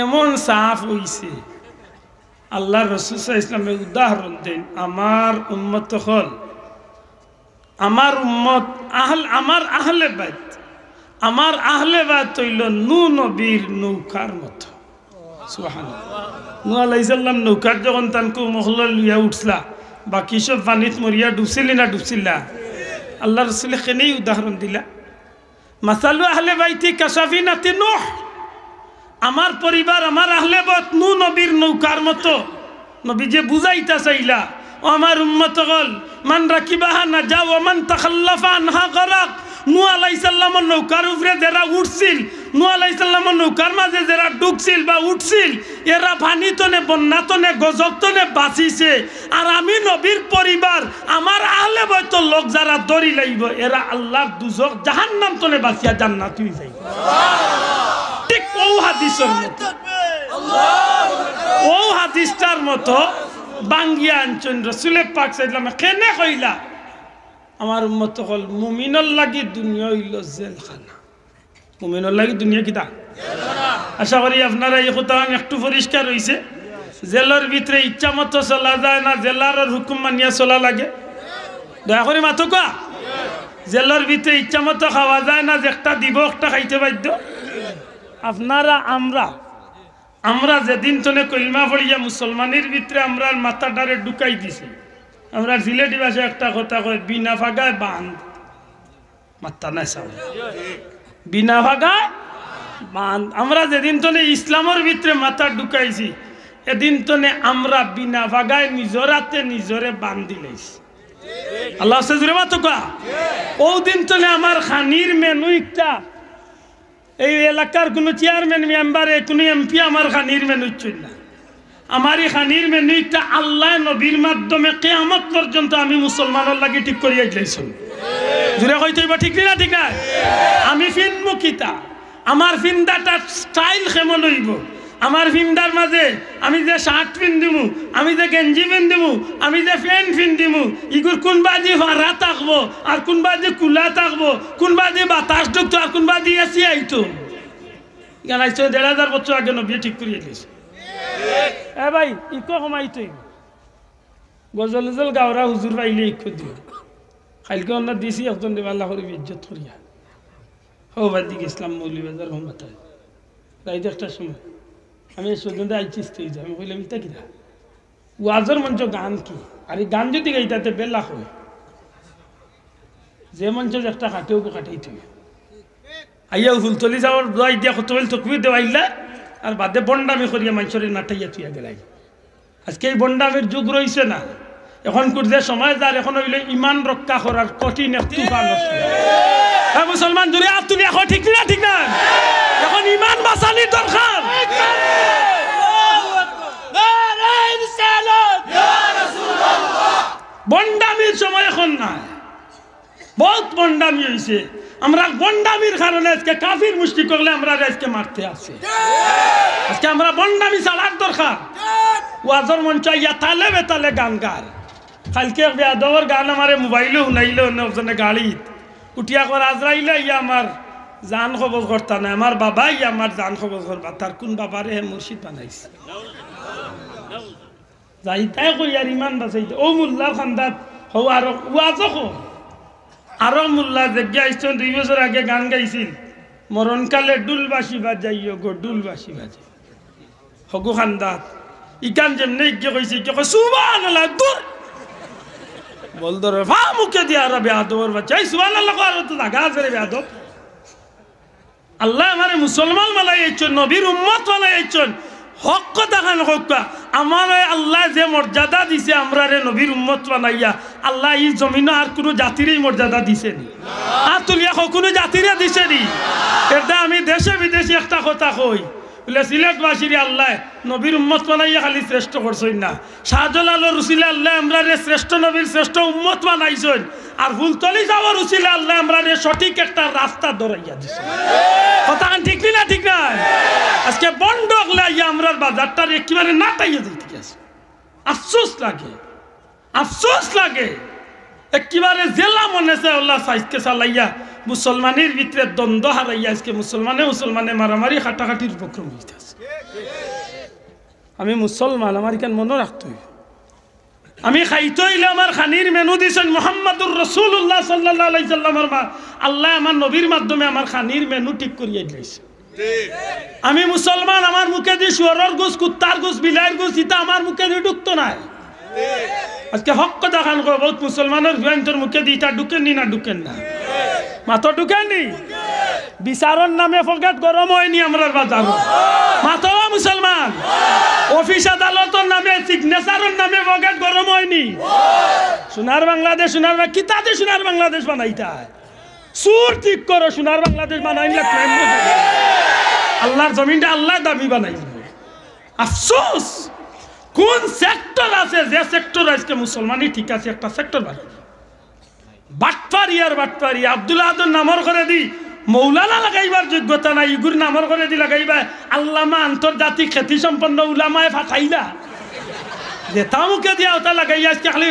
এমন সাফ হইছে আল্লাহ রাসূল সাল্লাল্লাহু আলাইহি ওয়াসাল্লাম উদাহরণ দেন আমার উম্মত হল আমার উম্মত আমার আহলে বাইত আমার আহলে বাইত হইল নূহ নবীর নৌকার মতো সুবহানাল্লাহ নূহ আলাইহিস সালাম নৌকার যখন তানকু মহল্লা লিয়া উঠলা বাকি সব পানিত মরিয়া ডুবছিলি না ডুবছিলা আল্লাহ রাসূল কেনেই উদাহরণ দিলা মাসালু আহলে বাইতি কাসাফিনাতি নূহ আমার পরিবার আমার আহলে বাইত নূহ নবীর নৌকার মতো নবী যে বুঝাইতা চাইলা ও আমার উম্মত হল মান রাকিবাহা নাজা ওয়া মান তাখাল্লাফা আনহা গরাক নূহ আলাইহিস সালামের নৌকার উপরে যারা উঠছিল নূহ আলাইহিস সালামের নৌকার মাঝে যারা ডুবছিল বা উঠছিল এরা পানিতনে বন্যাতনে গজবতনে বাঁচিছে আর আমি নবীর পরিবার আমার আহলে বাইত লোক যারা দড়ি লাইব এরা আল্লাহর দুজক জাহান্নাম তনে বাঁচিয়া জান্নাত হয়ে যাইবে সুবহানাল্লাহ ঠিক ও হাদিসের মতো ও হাদিসটার মতো বাঙ্গিয়া আনছেন রাসূল পাক সাল্লাল্লাহু আলাইহি কেনে কইলা আমার উম্মত হল মুমিনের লাগি দুনিয়া হইল জেলখানা মুমিনের লাগি দুনিয়া কিতা জেলখানা আশা করি আপনারা এই কথা একটু পরিষ্কার হইছে জেলের ভিতরে ইচ্ছা মতো চলা যায় না জেলার হুকুম মানিয়া চলা লাগে দয়া করে মাথো কা জেলের ভিতরে ইচ্ছা মতো খাওয়া যায় না যে একটা দিব একটা খাইতে বাধ্য আপনারা আমরা যেদিন তনে কলমা পড়িয়া মুসলমানের ভিতরে আমরা মাথাটারে ঢুকাই দিছি আমরা সিলেটি ভাষায় একটা কথা কয় বিনা ভাগায় বাঁধ মাথা নাই সামনে বিনা ভাগায় বাঁধ আমরা যেদিন তনে ইসলামের ভিতরে মাথা ঢুকাইছি এদিন তনে আমরা বিনা ভাগায় নিজরাতে নিজরে বান্ধি লাইছি আল্লাহ জুড়ে মাতো কা ও দিন তনে আমার খানির মেনু একটা এই এলাকার কোনো চেয়ারম্যান মেম্বারে কোনো এমপি আমার খানির মেনু চল না আমার এই খানির মেনু একটা আল্লাহ নবীর মাধ্যমে কিয়ামত পর্যন্ত আমি মুসলমানের লাগি ঠিক করিয়া দিলাইছি জুড়ে কইতে ঠিক না ঠিক না আমি ফিনমুখিতা আমার ফিন্দাটার স্টাইল কেমন হইব, আমার ফিন্দার মাঝে আমি যে শার্ট পিন্দিমু, আমি যে গেঞ্জি পিন্দিমু, আমি যে প্যান্ট পিন্দিমু, ইগুর কোনবা যে ভাড়া থাকবো আর কোনবা যে কুলা থাকবো, কোনবা যে বাতাস ঢুকতো আর কোনবা দিয়ে এসি আইতো। এখানে ১,৫০০ বছর আগে নবী ঠিক করিয়ে দিয়েছে। এ ভাই ইকো কমাইতো গজল গজল গাওরা হুজুর পাইলে ইকো দিও, খাইলকে অন্য দিছি একজন দেব আল্লাহ করে ইজ্জত করিয়া হবাদ দিকে ইসলাম মৌলিবাজার হোমাতায় রাইতে একটার সময় আমি সজনটা আইচিস আমি বললাম ইতা কিনা ওয়াজের মঞ্চ গান কি, আর এই গান যদি গাইতাতে বেলা হয় যে মঞ্চ একটা কাটেও কাটাইতে আইয়া ফুলতলি যাওয়ার দোয়াই দিয়া কত বেল তকবির দেওয়াইলা আর বাদে বন্ডামি করিয়া মানুষের নাটাইয়া তুইয়া গেলাই। আজকে এই বন্ডামির যুগ রয়েছে না, এখন যে সময় যার এখন হইলে ইমান রক্ষা করার কঠিন একটু মুসলমান জুড়ে আর তুমি এখন ঠিক না, ঠিক না, এখন ইমান বাঁচানির দরকার। বন্ডামির সময় এখন না, বহুত বন্ডামি হয়েছে। আমরা বন্ডামির কারণে আজকে কাফির মুশরিক করলে আমরা আজকে মারতে আছে। আজকে আমরা বন্ডামি চালার দরকার। ওয়াজর মঞ্চ ইয়া তালে বেতালে গান গার, কালকে বেয়াদবর গান আমারে মোবাইলে শুনাইলো ওজনে গাড়িত উঠিয়া কর আজরাইলে ইয়া আমার জান খবর করতা না, আমার বাবা ইয়া আমার জান খবর করবা, তার কোন বাবারে মুর্শিদ বানাইছে যাইতাই কই আর ইমান বাঁচাইতে ও মোল্লার খান্দাত হও আর ওয়াজও খো আরো মোল্লা জেগিয়া আইসন 2 বছর আগে গান গাইছিল মরণকালে ডুলবাসী বাজাইও গো ডুলবাসী বাজাই হগু খান্দাত ইকান যেমনি ইজ্ঞে কইছে ইজ্ঞে কই সুবহানাল্লাহ দূর বল ধরে ফা মুখে দিয়া আর বেয়াদবর বাচ্চা এই সুবহানাল্লাহ কর তো জায়গা আছে রে বেয়াদব। আল্লাহ আমারে মুসলমান বানাইছেন, নবীর উম্মত বানাইছেন, হক কথা খান হক আমার আল্লাহ যে মর্যাদা দিছে আমরা রে নবীর উম্মত বানাইয়া, আল্লাহ এই জমিন আর কোনো জাতিরই মর্যাদা দিছেনি আর তুলিয়া কোনো জাতিরে দিছেনি। এটা আমি দেশে বিদেশে একটা কথা কই বলে সিলেটবাসীর আল্লাহ নবীর উম্মত বানাইয়া খালি শ্রেষ্ঠ করছেন না, শাহজালালের উসিলে আল্লাহ আমরা রে শ্রেষ্ঠ নবীর শ্রেষ্ঠ উম্মত বানাইছেন, আর ফুলতলি যাওয়ার উসিলে আল্লাহ আমরা রে সঠিক একটা রাস্তা ধরাইয়া দিছে। কথা ঠিক না, ঠিক না? আজকে বন্ধ লাইয়া আমরা বাজারটার একেবারে নাটাইয়া দিতে গেছে। আফসোস লাগে, আফসোস লাগে, একেবারে জেলা মনে চায় আল্লাহ সাইজকে চালাইয়া মুসলমানের ভিতরে দ্বন্দ্ব হারাইয়া আজকে মুসলমানে মারামারি হাঁটাহাঁটির উপক্রম হইতেছে। আমি মুসলমান, আমার এখানে মনে রাখতে হইবে, আমি খাইতে হইলে আমার খানির মেনু দিয়েছেন মুহাম্মাদুর রাসূলুল্লাহ সাল্লাল্লাহু আলাইহি সাল্লামের মা আল্লাহ আমার নবীর মাধ্যমে আমার খানির মেনু ঠিক করিয়ে দিয়েছে। আমি মুসলমান, আমার মুখে দিয়ে শুয়োরের গোস, কুত্তার গোস, বিলাইয়ের গোস ইতা আমার মুখে দিয়ে ঢুকতো না। আজকে হক কথা খান কো বহুত মুসলমানের ভিতর মুখে দিয়ে ইতা ঢুকেন নি না ঢুকেন না, মাথা ঢুকেননি। বিচারর নামে ফকাত গরম হয়নি আমরার বাজার মাথা মুসলমান, অফিস আদালতের নামে সিগনেচারের নামে ফকাত গরম হয়নি। সোনার বাংলাদেশ, সোনার কিতাতে সোনার বাংলাদেশ বানাইতা সুর ঠিক করো, সোনার বাংলাদেশ বানাইলে আল্লাহর জমিনটা আল্লাহ দাবি বানাই। আফসোস কোন সেক্টর আছে যে সেক্টর আজকে মুসলমানই ঠিক আছে, একটা সেক্টর বানাই বাটপারি আর বাটপারি। আব্দুল আহাদের নামর করে দি মৌলানা লাগাইবার যোগ্যতা নাই, ইগুর নামর করে দি লাগাইবা আল্লামা আন্তর্জাতিক খ্যাতি সম্পন্ন উলামায় ফাটাইলা যে তামুকে দিয়া ওটা লাগাইয়া আজকে খালি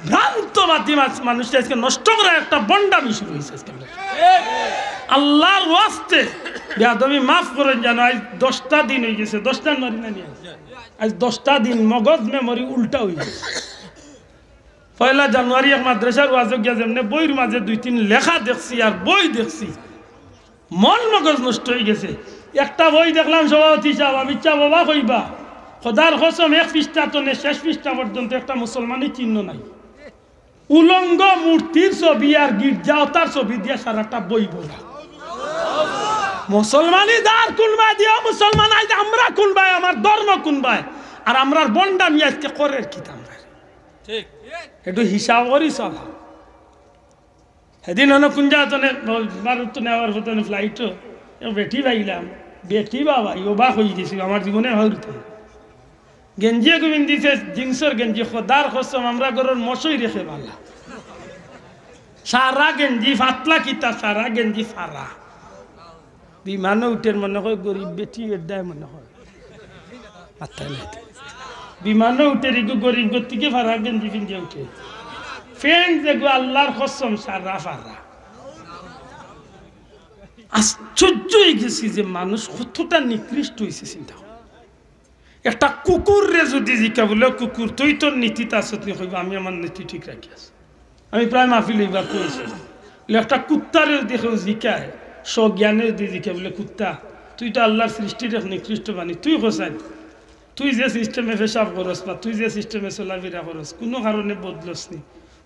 ভ্রান্তবাদী মানুষ আজকে নষ্ট করা একটা বন্ডামি শুরু হয়েছে আজকে। আল্লাহর ওয়াস্তে বেয়াদবি মাফ করেন জানো, আজ 10টা দিন হয়ে গেছে, 10 জানুয়ারি না নিয়ে আজ 10টা দিন মগজ মেমোরি উল্টা হয়ে গেছে। 1 জানুয়ারি এক মাদ্রাসার ওয়াজ গিয়া যেমনি বইয়ের মাঝে 2-3 লেখা দেখছি আর বই দেখছি, মন মগজ নষ্ট হয়ে গেছে। একটা বই দেখলাম সভাপতি সাহেব, আমি চা বাবা কইবা খোদার কসম 1 পৃষ্ঠা তো নেই, শেষ পৃষ্ঠা পর্যন্ত একটা মুসলমানের চিহ্ন নাই, উলঙ্গ মূর্তির ছবি আর গির্জাওতার ছবি দিয়ে সারাটা বই বলা। মুসলমানই দার কোনবাই দিয়া মুসলমান আজ আমরা কোনবাই, আমার ধর্ম কোনবাই, আর আমরার বন্ডামি আজকে করে কি আমরা ঠিক একটু হিসাব করি চলা। সেদিন হলো কুঞ্জাতনে ভারত নেওয়ার হতনে ফ্লাইটও বেটি পাইলাম, বেটি বাবা অবাক হয়ে গেছি আমার জীবনে হইতে। গেঞ্জি গোবিন্দ দিছে জিন্সের গেঞ্জি, খোদার কসম আমরা ঘরের মশই রেখে পালা, সারা গেঞ্জি ফাতলা কিতা, সারা গেঞ্জি ফারা বিমানে উঠে মনে হয় গরিব বেটি এর দায় মনে হয় বিমানে উঠে রেগু গরিব গতিকে ভাড়া গেঞ্জি ফিঞ্জে উঠে ফ্যান যেগু আল্লাহর কসম সারা ফারা আশ্চর্য হয়ে গেছি যে মানুষ কতটা নিকৃষ্ট হয়েছে চিন্তা একটা কুকুর রে যদি জিকা বলে কুকুর তুই তোর নীতিতে আস তুই কইব আমি আমার নীতি ঠিক রাখি আছি আমি প্রায় মাহফিল এইবার করেছি একটা কুত্তারে দেখেও জিকায় স্বজ্ঞানে যদি জিকা বলে কুত্তা তুই তো আল্লাহর সৃষ্টির এক নিকৃষ্ট বাণী তুই হোসাই তুই যে সিস্টেমে পেশাব করস বা তুই যে সিস্টেমে চলাফেরা করস কোনো কারণে বদলস নি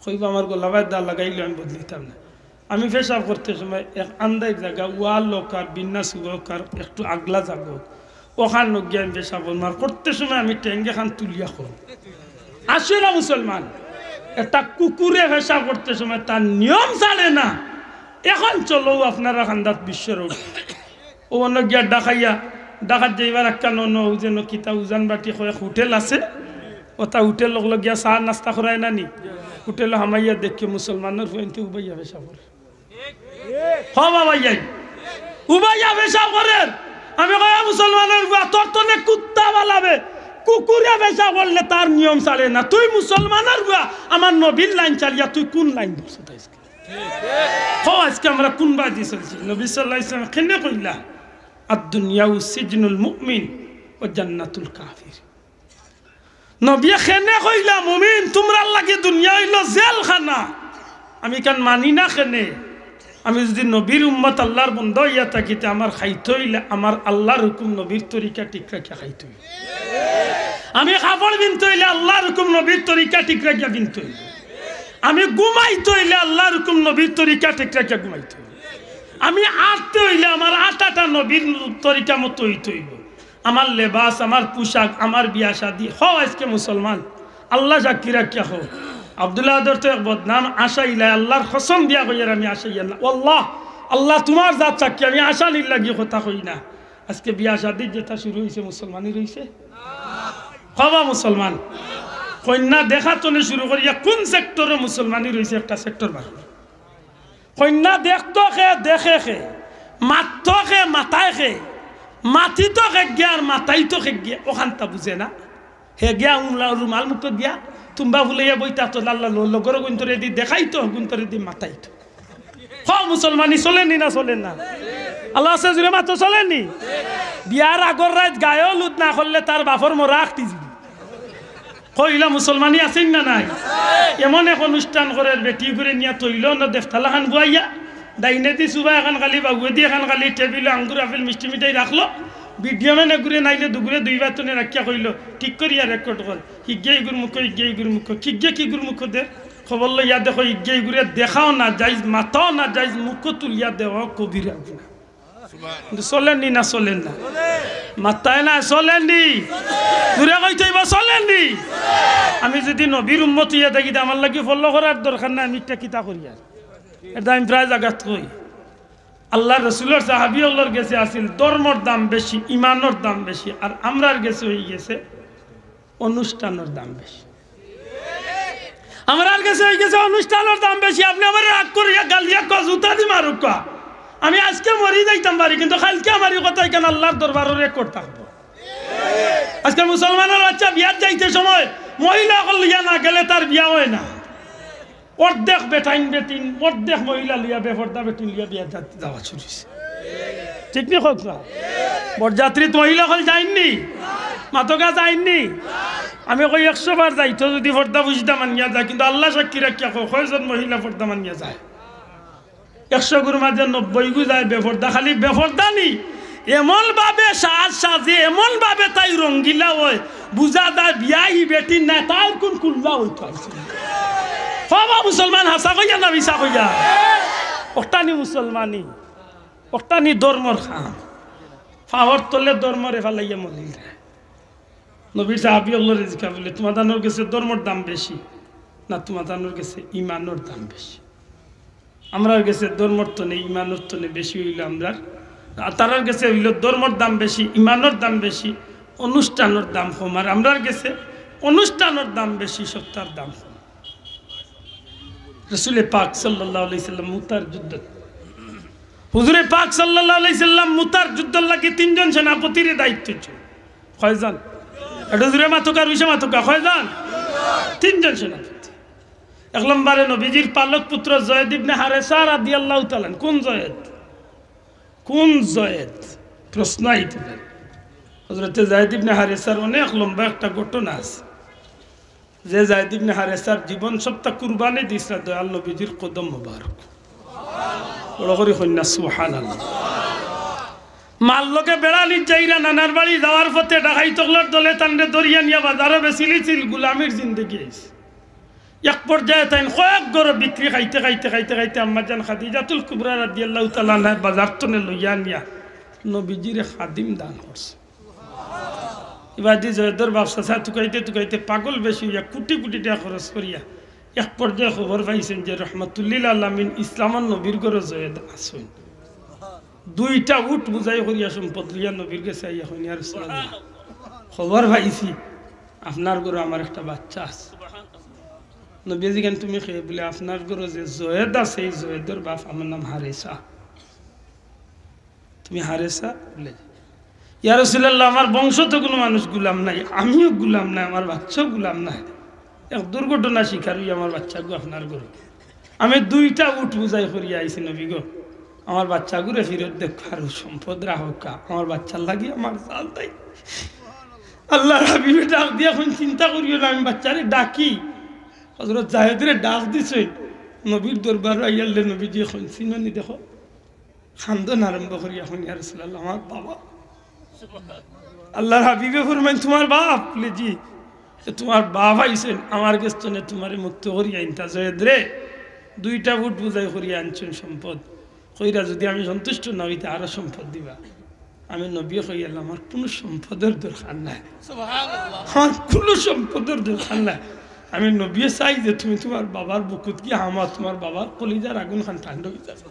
কইব আমার গোলাবায় দা লাগাইলে আমি বদলিতাম না আমি পেশাব করতে সময় এক আন্দাজ জায়গা ওয়াল হোক আর বিন্যাস হোক আর একটু আগলা জাগ হোক ওখান গিয়ে আমি পেশাব মার করতে সময় আমি ট্যাঙ্গে খান তুলিয়া করো আসে না মুসলমান একটা কুকুরে পেশাব করতে সময় তার নিয়ম জানে না এখন চলো আপনারা খান্দাত বিশ্বের ও অন্য গিয়া ডাকাইয়া ডাকাত যাইবার একটা নন যেন কিতা উজান বাটি কয়েক হোটেল আছে ওটা হোটেল লগলো গিয়া চাহ নাস্তা করায় না নি হোটেল হামাইয়া দেখে মুসলমানের ফুয়েন্তে উবাইয়া পেশাব করে হ বাবা যাই উবাইয়া পেশাব করে আমি কয়া মুসলমানের তোর তো কুত্তা বালাবে কুকুরে পেশাব করলে তার নিয়ম চালে না তুই মুসলমানের আমার নবীর লাইন চালিয়া তুই কোন লাইন ধরছ আজকে আমরা কোন বাজি চলছি নবী সাল্লাল্লাহু আলাইহি ওয়াসাল্লাম কেন কইলা আদ-দুনিয়া সিজনুল মুমিন ওয়া জান্নাতুল কাফির নবী কেন কইলা মুমিন তোমরা লাগি দুনিয়া হইল জেলখানা আমি কান মানি না কেনে আমি যদি নবীর উম্মত আল্লাহর বন্ধ হইয়া থাকিতে আমার খাইতে হইলে আমার আল্লাহর হুকুম নবীর তরিকা ঠিক রাখিয়া খাইতে হইলে আমি কাপড় বিনতে হইলে আল্লাহর হুকুম নবীর তরিকা ঠিক রাখিয়া বিনতে হইলে আমি ঘুমাইতে হইলে আল্লাহর হুকুম নবীর তরিকা ঠিক রাখিয়া ঘুমাইতে হইলে আমি আটতে হইলে আমার আটাটা নবীর তরিকা মতো হইতে হইব আমার লেবাস আমার পোশাক আমার বিয়া শাদী হ আজকে মুসলমান আল্লাহ সাক্ষী রাখিয়া হোক আব্দুল্লাহ আদর তো এক বদনাম আশা ইলা আল্লাহর কসম দিয়া কইয়ার আমি আশা ইয়া আল্লাহ আল্লাহ তোমার জাত সাক্ষী আমি আশা নিল্লা গিয়ে কথা কই না আজকে বিয়া শাদীর যেটা শুরু হয়েছে মুসলমানই রয়েছে হবা মুসলমান কন্যা দেখা তলে শুরু করিয়া কোন সেক্টরে মুসলমানই রয়েছে একটা সেক্টর বার কন্যা দেখতো খে দেখে খে মাতো খে মাথায় খে মাটি তো খে গিয়া আর মাথাই তো খে গিয়া ওখানটা বুঝে না হে গিয়া রুমাল মুখ গিয়া তুমবা ভুলাইয়া বইতা তো লাল্লা লগর গুন্তরে দি দেখাই তো গুন্তরে দি মাথাই তো হ মুসলমানি চলেনি না চলেন না আল্লাহ আছে জুড়ে মাত্র চলেনি বিয়ার আগর রাত গায়েও লুট না করলে তার বাপর মরা আঁকতি যাবি কইলা মুসলমানি আছেন না নাই এমন এক অনুষ্ঠান করে বেটি করে নিয়া তৈল না দেফতালা খান বুয়াইয়া ডাইনে দি সুবা এখন খালি বাগুয়ে দিয়ে এখন খালি টেবিল আঙ্গুর আপেল মিষ্টি মিঠাই রাখলো ভিডিও মানে ঘুরে নাইলে দুগুরে দুইবার তনে রাখিয়া কইল ঠিক করিয়া রেকর্ড কর হিগে ইগুর মুখ হিগে ইগুর মুখ কিগে কি গুর মুখ দে খবর লো ইয়া দেখো হিগে ইগুরে দেখাও না যাইজ মাথাও না যাইজ মুখ তুলিয়া দেওয়া কবিরা গুণা কিন্তু চলেননি না চলেন না মাথায় না চলেননি ঘুরে কইতে চলেননি আমি যদি নবীর উম্মত হইয়া থাকি আমার লাগি ফলো করার দরকার না আমি একটা কিতা করি আর এটা আমি প্রায় জায়গাত কই আল্লাহ রসুলের সাহাবি আল্লাহর গেছে আসিল ধর্মর দাম বেশি ইমানের দাম বেশি আর আমরার গেছে হয়ে গেছে অনুষ্ঠানের দাম বেশি আমরার গেছে হয়ে গেছে অনুষ্ঠানের দাম বেশি আপনি আমার রাগ করিয়া গালিয়া জুতা দি মারুক আমি আজকে মরি যাইতাম পারি কিন্তু কালকে আমার কথা এখানে আল্লাহর দরবারের রেকর্ড থাকবো আজকে মুসলমানের বাচ্চা বিয়ার যাইতে সময় মহিলা লিয়া না গেলে তার বিয়া হয় না অর্ধেক বেটাইন বেটিন অর্ধেক মহিলা লিয়া বেপর্দা বেটিন লিয়া বিয়া যাওয়া শুরু ঠিক নি হোক না বরযাত্রী মহিলা হল যায়নি মাতকা যায়নি আমি কই 100 বার যাই তো যদি পর্দা বুঝিতা মানিয়া যায় কিন্তু আল্লাহ সাক্ষী রাখিয়া কয়জন মহিলা পর্দা মানিয়া যায় 100 গুর মাঝে 90 গু যায় বেপর্দা খালি বেপর্দা নি এমন ভাবে সাজ সাজে এমন ভাবে তাই রঙ্গিলা হয় বুঝা যায় বিয়াহি বেটি না তার কোন কুল্লা হইতো হবা মুসলমান হাসা কইয়া না বিসা কইয়া ওটানি মুসলমানি ওটানি ধর্মর খাম ফাওয়ার তলে ধর্মরে ফালাইয়া মরিল নবীর সাহাবী আল্লাহর রিজকা বলে তোমাদের কাছে ধর্মর দাম বেশি না তোমাদের কাছে ইমানের দাম বেশি আমরার কাছে ধর্মর তো নেই ইমানের তো নেই বেশি হইল আমরা তারার কাছে হইল ধর্মর দাম বেশি ইমানের দাম বেশি অনুষ্ঠানের দাম কম আর আমরার কাছে অনুষ্ঠানের দাম বেশি সত্তার দাম কম রসুল পাক সাল্লাল্লাহু আলাইহি সাল্লাম মুতার যুদ্ধ হুজুরে পাক সাল্লাল্লাহু আলাইহি সাল্লাম মুতার যুদ্ধের লাগি তিনজন সেনাপতির দায়িত্ব ছিল কয়জন এটা জুরে মাতুকা রুইসা মাতুকা কয়জন তিনজন সেনাপতি এক নম্বরে নবীজির পালক পুত্র জয়েদ ইবনে হারেসা রাদিয়াল্লাহু তাআলা কোন জয়েদ প্রশ্ন আইতে পারে হযরতে জয়েদ ইবনে হারেসার অনেক লম্বা একটা ঘটনা আছে যে জয়েদ ইবনে হারেসার জীবন সবটা কুরবানি দিয়েছিল দয়াল নবীজির কদম মোবারক বড় করে কন্যা সুবহানাল্লাহ মাল্লকে বেড়ালি যাইরা নানার বাড়ি যাওয়ার পথে ডাকাই তগলার দলে তান্ডে দরিয়া নিয়ে বাজারে বেচিলিছিল গুলামির জিন্দগি আইছে এক পর্যায়ে তাই কয়েক গড় বিক্রি খাইতে খাইতে খাইতে খাইতে আম্মাজান খাদিজাতুল কুবরা রাদিয়াল্লাহু তাআলা আনহা বাজার তনে লইয়া নিয়া নবীজির খাদিম দান করছে এবার দি জয়দর ব্যবসা তুকাইতে তুকাইতে পাগল বেশি হইয়া কোটি কোটি টাকা খরচ করিয়া এক পর্যায়ে খবর পাইছেন যে রহমাতুল্লিল আলামিন ইসলামান নবীর ঘরে জয়েদ আসেন দুইটা উট বুঝাই করিয়া সম্পদ লিয়া নবীর কাছে আইয়া হইনি আর খবর পাইছি আপনার ঘরে আমার একটা বাচ্চা আছে নবীজি কেন তুমি খেয়ে বলে আপনার ঘরে যে জয়েদ আছে এই জয়েদের বাপ আমার নাম হারেসা তুমি হারেসা বলে ইয়া রাসূলুল্লাহ আমার বংশ তো কোনো মানুষ গুলাম নাই আমিও গুলাম নাই আমার বাচ্চাও গুলাম নাই এক দুর্ঘটনা শিকার হই আমার বাচ্চাগু আপনার ঘরে আমি দুইটা উট বুঝাই করিয়া আইছি নবী গো আমার বাচ্চা ঘুরে ফিরত দেখো আর সম্পদ রাহকা আমার বাচ্চার লাগি আমার জাল তাই আল্লাহর হাবিবে ডাক দিয়ে এখন চিন্তা করিও না আমি বাচ্চারে ডাকি হযরত জায়েদের ডাক দিছে নবীর দরবার আইয়ালে নবীজি এখন চিননি দেখো খান্দন আরম্ভ করি এখন ইয়া রাসূলুল্লাহ আমার বাবা আল্লাহর হাবিবে ফরমান তোমার বাপ জি তোমার বাপ আইছেন আমার কাছে তোমারে মুক্ত করিয়া আনতা জায়েদ রে দুইটা উট বুঝাই করিয়া আনছেন সম্পদ কইরা যদি আমি সন্তুষ্ট না হইতে আরো সম্পদ দিবা আমি নবী কইয়ালাম আমার কোনো সম্পদের দরকার নাই সুবহানাল্লাহ আমার কোনো সম্পদের দরকার নাই আমি নবী চাই যে তুমি তোমার বাবার বুকুত কি আমার তোমার বাবার কলিজার আগুন খান ঠান্ডা হয়ে যাবে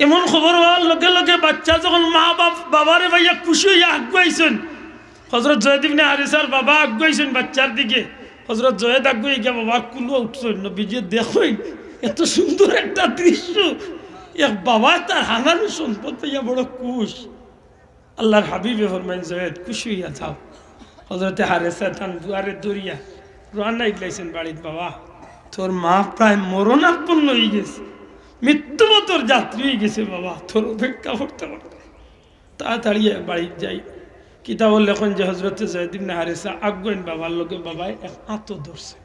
এমন খবর হওয়ার লগে লগে বাচ্চা যখন মা বাপ বাবারে ভাইয়া খুশি হইয়া আগুয়াইছেন হযরত জয়েদ ইবনে হারেসার বাবা আগুয়াইছেন বাচ্চার দিকে হযরত জয়েদ আগুয়াই গিয়া বাবা কুলো উঠছেন নবীজি দেখুন এত সুন্দর একটা দৃশ্য এক বাবা তার হানানো সম্পদ পাইয়া বড় খুশ আল্লাহর হাবিবে ফরমাইন জয়েদ খুশি হইয়া যাও হযরতে হারেসা তান দুয়ারে দরিয়া রান্না ইগলাইছেন বাড়ির বাবা তোর মা প্রায় মরণাপন্ন হয়ে গেছে মৃত্যুবতর যাত্রী হয়ে গেছে বাবা তোর অপেক্ষা করতে করতে তাড়াতাড়ি বাড়ি যাই কিতাব লেখন যে হযরতে জয়েদ ইবনে হারেসা আগুয়েন বাবার লোকে বাবাই এক হাত ধরছে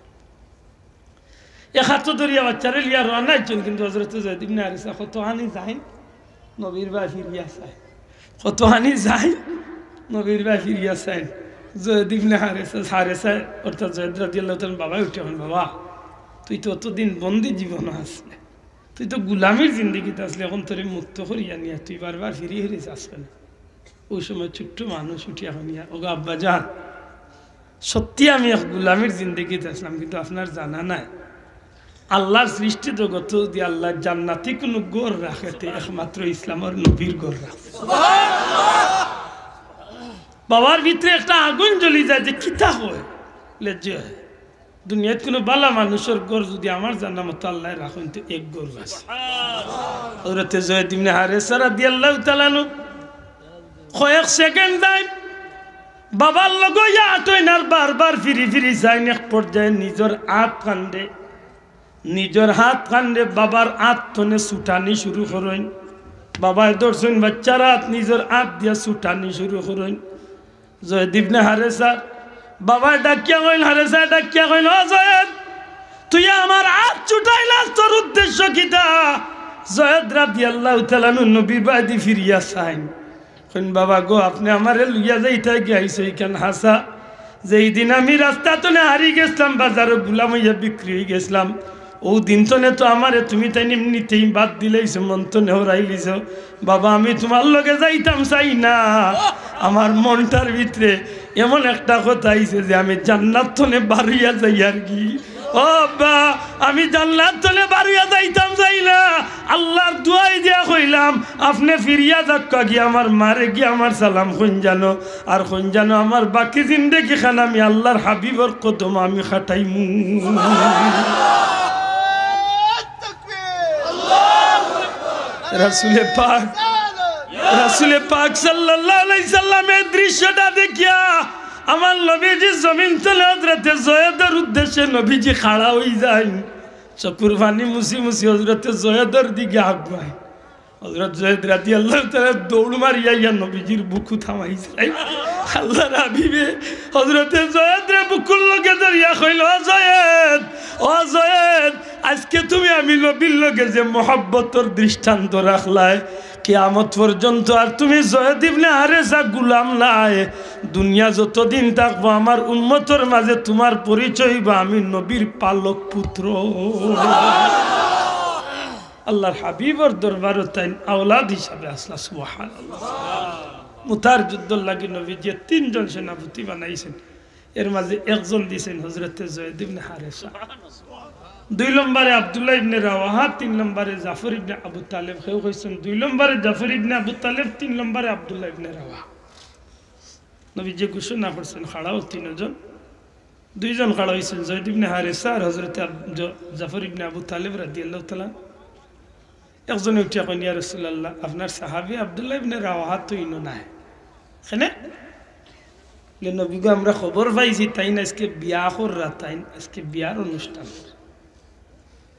এক হাত ধরিয়া বাচ্চারে লিয়া রান্না চল কিন্তু হযরতে জয়েদ ইবনে হারেসা কত হানি যায় নবীর বা ফিরিয়া চায় কত হানি যায় নবীর বা ফিরিয়া চায় জয়েদ ইবনে হারেসা অর্থাৎ জয়েদ রাদিয়াল্লাহু তাআলা বাবাই উঠে বাবা তুই তো অতদিন বন্দি জীবন আসলে তুই তো গুলামির জিন্দগিতে আসলে এখন তোরে মুক্ত করিয়া নিয়া তুই বারবার ফিরিয়ে ফিরে আসবে না ওই সময় ছোট্ট মানুষ উঠিয়া নিয়া ওগো আব্বা যান সত্যি আমি এক গুলামির জিন্দগিতে আসলাম কিন্তু আপনার জানা নাই আল্লাহর সৃষ্টি জগৎ দিয়ে আল্লাহ জান্নাতি কোনো গড় রাখেতে একমাত্র ইসলামের নবীর গড় রাখে বাবার ভিতরে একটা আগুন জ্বলি যায় যে কিতা হয় লেজ্জ হয় দুনিয়াত কোনো বালা মানুষের গড় যদি আমার জানা মতো আল্লাহ রাখুন তো এক গড় আছে হযরত জয়েদ ইবনে হারেসা রাদিয়াল্লাহু তাআলা আনহু কয়েক সেকেন্ড যায় বাবার লগে আটই না বারবার ফিরি ফিরি যায় এক পর্যায়ে নিজের হাত কান্দে বাবার হাত তনে ছুটানি শুরু করেন বাবায় দর্শন বাচ্চার হাত নিজের হাত দিয়া ছুটানি শুরু করেন জয়েদ ইবনে হারেসা বাবা ডাকিয়া কইল হারেসা ডাকিয়া কইল ও জয়েদ তুই আমার হাত ছুটাইলাস তোর উদ্দেশ্য কিটা জয়েদ রাদিয়াল্লাহু তাআলা নবীর বাড়ি ফিরিয়া চাইন কইন বাবা গো আপনি আমারে লইয়া যাইতে গিয়েছে কেন হাসা যেই দিন আমি রাস্তা তনে হারিয়ে গেছিলাম বাজারে গুলাম হইয়া বিক্রি হয়ে গেছিলাম ও দিন তনে তো আমারে তুমি তাই এমনিতেই বাদ দিলেইছ মন তো নেহরাইলিছ বাবা আমি তোমার লগে যাইতাম চাই না আমার মনটার ভিতরে এমন একটা কথা আইছে যে আমি জান্নাত তনে বাড়িয়া যাই আর কি ও বা আমি জান্নাত তনে বাড়িয়া যাইতাম চাই না আল্লাহর দুয়াই দিয়া কইলাম আপনি ফিরিয়া যাক্কা গিয়ে আমার মারে গিয়ে আমার সালাম খুন জানো আর খুন জানো আমার বাকি জিন্দেগি খান আমি আল্লাহর হাবিবর কদম আমি খাটাইমু রাসূলে পাক সাল্লাল্লাহু আলাইহি সাল্লামের দৃশ্যটা দেখিয়া আমার নবীজি জমিন তলে হযরতে জয়েদের উদ্দেশ্যে নবীজি খাড়া হয়ে যায়, চকুর পানি মুছি মুছি হযরতে জয়েদের দিকে আগায়। হযরত জয়েদ রাদিয়াল্লাহু তাআলা দৌড় মারিয়া ইয়া নবীজির বুকু থামাই যায়। আল্লাহর হাবিবে হযরতে জয়েদের বুকুর লগে ধরিয়া কইল, ও জয়েদ, আজকে তুমি আমি নবীর লগে যে মহব্বতের দৃষ্টান্ত রাখলাই, কিয়ামত পর্যন্ত আর তুমি জয়েদ ইবনে হারেসা গোলাম নাই। দুনিয়া যতদিন থাকবো আমার উম্মতের মাঝে তোমার পরিচয় বা আমি নবীর পালক পুত্র। আল্লাহর হাবিবর দরবারও তাই আওলাদ হিসাবে আসলা। সুবহানাল্লাহ। মুতার যুদ্ধ লাগি নবীজি 3 জন সেনাপতি বানাইছেন, এর মাঝে একজন দিয়েছেন হযরতে জয়েদ ইবনে হারেসা, 2 নম্বরে আব্দুল্লাহ ইবনে রাওয়াহা, 3 নম্বরে জাফর ইবনে আবু তালেব। কেউ কইছেন 2 নম্বরে জাফর ইবনে আবু তালেব, 3 নম্বরে আব্দুল্লাহ ইবনে রাওয়াহা। নবীজি ঘোষণা করছেন খাড়াও 3 জন, 2 জন খাড়া হয়েছেন জয়েদ ইবনে হারেসা আর হযরতে জাফর ইবনে আবু তালেব রাদিয়াল্লাহু তাআলা। একজনে উঠিয়া কইন, ইয়া রাসূলুল্লাহ, আপনার সাহাবী আব্দুল্লাহ ইবনে রাওয়াহা তো ইনো নাই এখানে। নবীগো আমরা খবর পাইছি তাই না আজকে বিয়া কররা, তাই আজকে বিয়ার অনুষ্ঠান।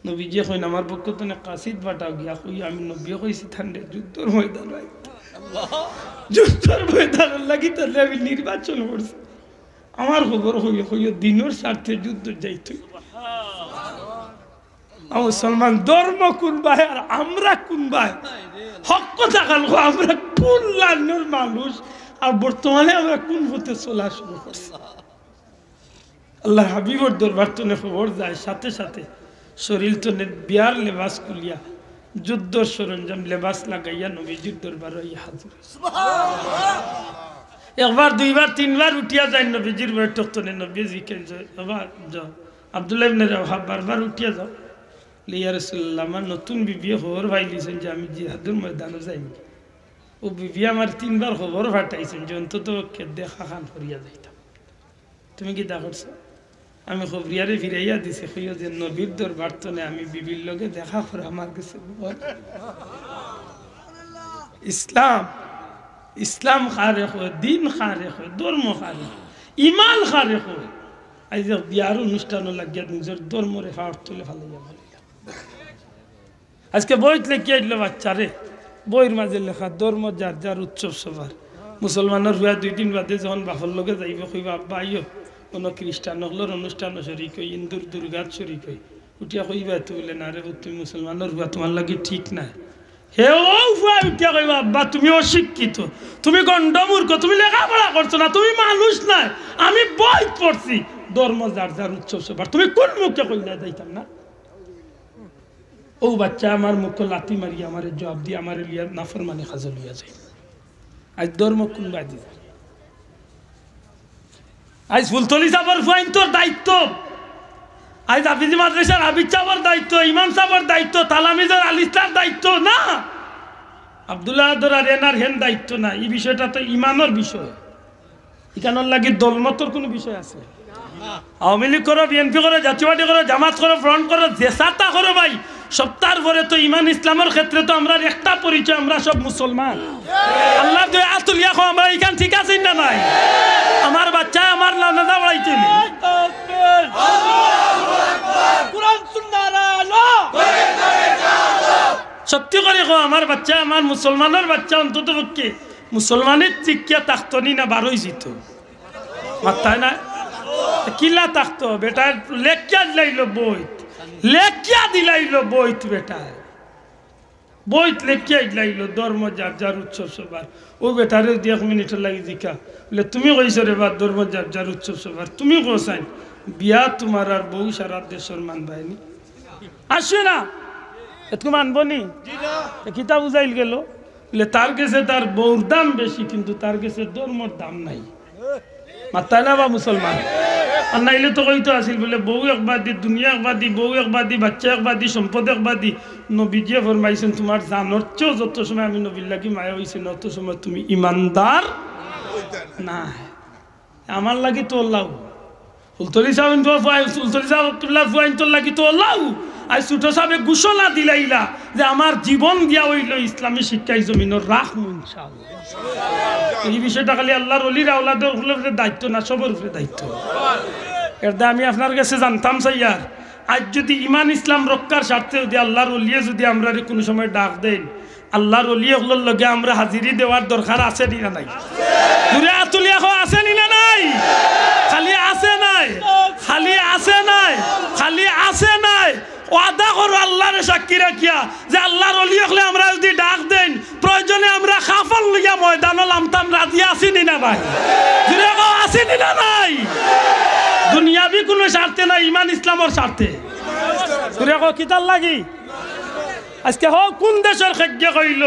নবীজি কইন, আমার পক্ষ থেকে কাসিদ বাটাও গিয়া কই আমি নবী কইছি ঠান্ডে যুদ্ধর ময়দান, যুদ্ধর ময়দান লাগি তাহলে আমি নির্বাচন করছি। আমার খবর হইল দিনের স্বার্থে যুদ্ধ যাইতে। মুসলমান ধর্ম কোন ভাই আর আমরা কোন ভাই? হক কথা কাল আমরা কোন লাইনের মানুষ আর বর্তমানে আমরা কোন পথে চলা শুরু করছি। আল্লাহ হাবিবর দরবার তনে খবর যায়, সাথে সাথে শরীর তনে বিয়ার লেবাস খুলিয়া যুদ্ধর সরঞ্জাম লেবাস লাগাইয়া নবীজির দরবার হাজির। একবার 2 বার 3 বার উঠিয়া যায় নবীজির বৈঠক তনে। নবীজি কেন আব্দুল্লাহ ইবনে রাওয়াহা বারবার উঠিয়া যাও, ইয়া রাসূলুল্লাহ, আমার নতুন বিবি খবর পাইলিছেন যে আমি জিহাদের ময়দানে যাইব। ও বিবি আমার 3 বার খবর পাঠাইছেন যে অন্তত দেখা খান করিয়া যাইতাম। তুমি কি দা করছো? আমি খবরিয়ারে ফিরাইয়া দিছি, কইও যে নবীর দরবার তনে আমি বিবির লগে দেখা করে আমার কাছে ইসলাম খারে হয়, দিন খারে হয়, ধর্ম খারে, ইমান খারে হয়। আজ বিয়ার অনুষ্ঠান লাগিয়া নিজের ধর্ম রেখা তুলে ফালাইয়া ভালো। আজকে বইত লেখিয়া দিল বাচ্চারে, বইয়ের মাঝে লেখা ধর্ম যার যার উৎসব সবার। মুসলমানের হুয়া 2 দিন বাদে যখন বাপর লগে যাইব কইবা আব্বা আইও, কোনো খ্রিস্টান হকলোর অনুষ্ঠান শরিক হই, হিন্দুর দুর্গার শরিক হই, উঠিয়া কইবা তুই বলে না রে তুমি মুসলমানের হুয়া তোমার লাগে ঠিক না। হে ও উঠিয়া কইবা আব্বা তুমি অশিক্ষিত, তুমি গন্ডমূর্খ, তুমি লেখাপড়া করছো না, তুমি মানুষ নাই, আমি বই পড়ছি। ধর্ম যার যার উৎসব সবার, তুমি কোন মুখে কইলা যাইতাম না? ও বাচ্চা আমার মুখে লাথি মারিয়া আমার জবাব দিয়ে আমার লিয়া নাফরমানি খাজা লইয়া যায়। আজ ধর্ম কোন বাদি? আজ ফুলতলি সাবর ফাইন তোর দায়িত্ব, আজ হাফিজি মাদ্রাসার হাবিজ সাবর দায়িত্ব, ইমাম সাবর দায়িত্ব, তালামিজের আলিস্তার দায়িত্ব না, আব্দুল্লাহ দরার এনার হেন দায়িত্ব না। এই বিষয়টা তো ইমানের বিষয়, এখানোর লাগে দলমতর কোনো বিষয় আছে? আওয়ামী লীগ করো, বিএনপি করো, জাতীয় পার্টি করো, জামাত করো, ফ্রন্ট করো, জেসাতা করো ভাই, সপ্তাহের পরে তো ইমান ইসলামের ক্ষেত্রে তো আমরা একটা পরিচয়, আমরা সব মুসলমান। আল্লাহ তুলিয়া খো আমরা এখান ঠিক আছে না নাই? আমার বাচ্চা আমার নানা বাড়াইছে, সত্যি করে খো আমার বাচ্চা, আমার মুসলমানের বাচ্চা অন্তত পক্ষে মুসলমানের শিক্ষা থাকতনি না, 12ই জিত মাত্তায় না কিলা থাকতো বেটা, লেখিয়া দিলাইল বইত, লেখিয়া দিলাইল বইত বেটা, বইত লেখিয়া দিলাইল ধর্ম যার যার উৎসব সবার। ও বেটারে 1 মিনিটের লাগি জিকা বলে তুমি কইছো রে বা ধর্ম যার যার উৎসব সবার, তুমি কোসাইন বিয়া তোমার আর বউ সারা দেশের মান বাইনি আসবে না, এত মানবো নি? কিতা বুঝাইল গেল বলে তার কাছে তার বউর দাম বেশি, কিন্তু তার কাছে ধর্মর দাম নাই। মাত্তায় না বা মুসলমান? আর নাইলে তো কইতো আসিল বলে বউ একবাদি, দুনিয়া একবাদি, বউ একবাদি, বাচ্চা একবাদি, সম্পদ একবাদি। নবীজিয়ে ফরমাইছেন তোমার জানোর চেয়েও যত সময় আমি নবীর লাগি মায়া হয়েছি অত সময় তুমি ইমানদার না। আমার লাগি তো আল্লাহ ফুলতলি সাহেব, ফুলতলি সাহেব ফুয়াইন তোর লাগি তো আল্লাহ, আজ ছোট সাহেব ঘোষণা দিলাইলা যে আমার জীবন দিয়া হইল ইসলামী শিক্ষায় জমিনের রাখমু ইনশাআল্লাহ। এই বিষয়টা খালি আল্লাহর ওলির আওলাদের উপরে দায়িত্ব না, সবার উপরে দায়িত্ব। এটা আমি আপনার কাছে জানতাম চাইয়ার, আজ যদি ইমান ইসলাম রক্ষার স্বার্থে যদি আল্লাহর ওলিয়ে যদি আমরা কোনো সময় ডাক দেন, আল্লাহর ওলিয়েগুলোর লগে আমরা হাজিরি দেওয়ার দরকার আছে না নাই? দূরে আতুলিয়া আছে না নাই? খালি আছে নাই, খালি আছে নাই, খালি আছে নাই। ওয়াদা করো আল্লাহর সাক্ষী রাখিয়া যে আল্লাহর ওলিয়ে হলে আমরা যদি ডাক দেন, প্রয়োজনে আমরা খাফল লইয়া ময়দানে নামতাম, রাজি আছি না ভাই? দূরে আছে না নাই? দুনিয়াবি কোনো স্বার্থে না, ইমান ইসলামের স্বার্থে। দূরে কিতার লাগি আজকে হোক কোন দেশের খাদ্য কইল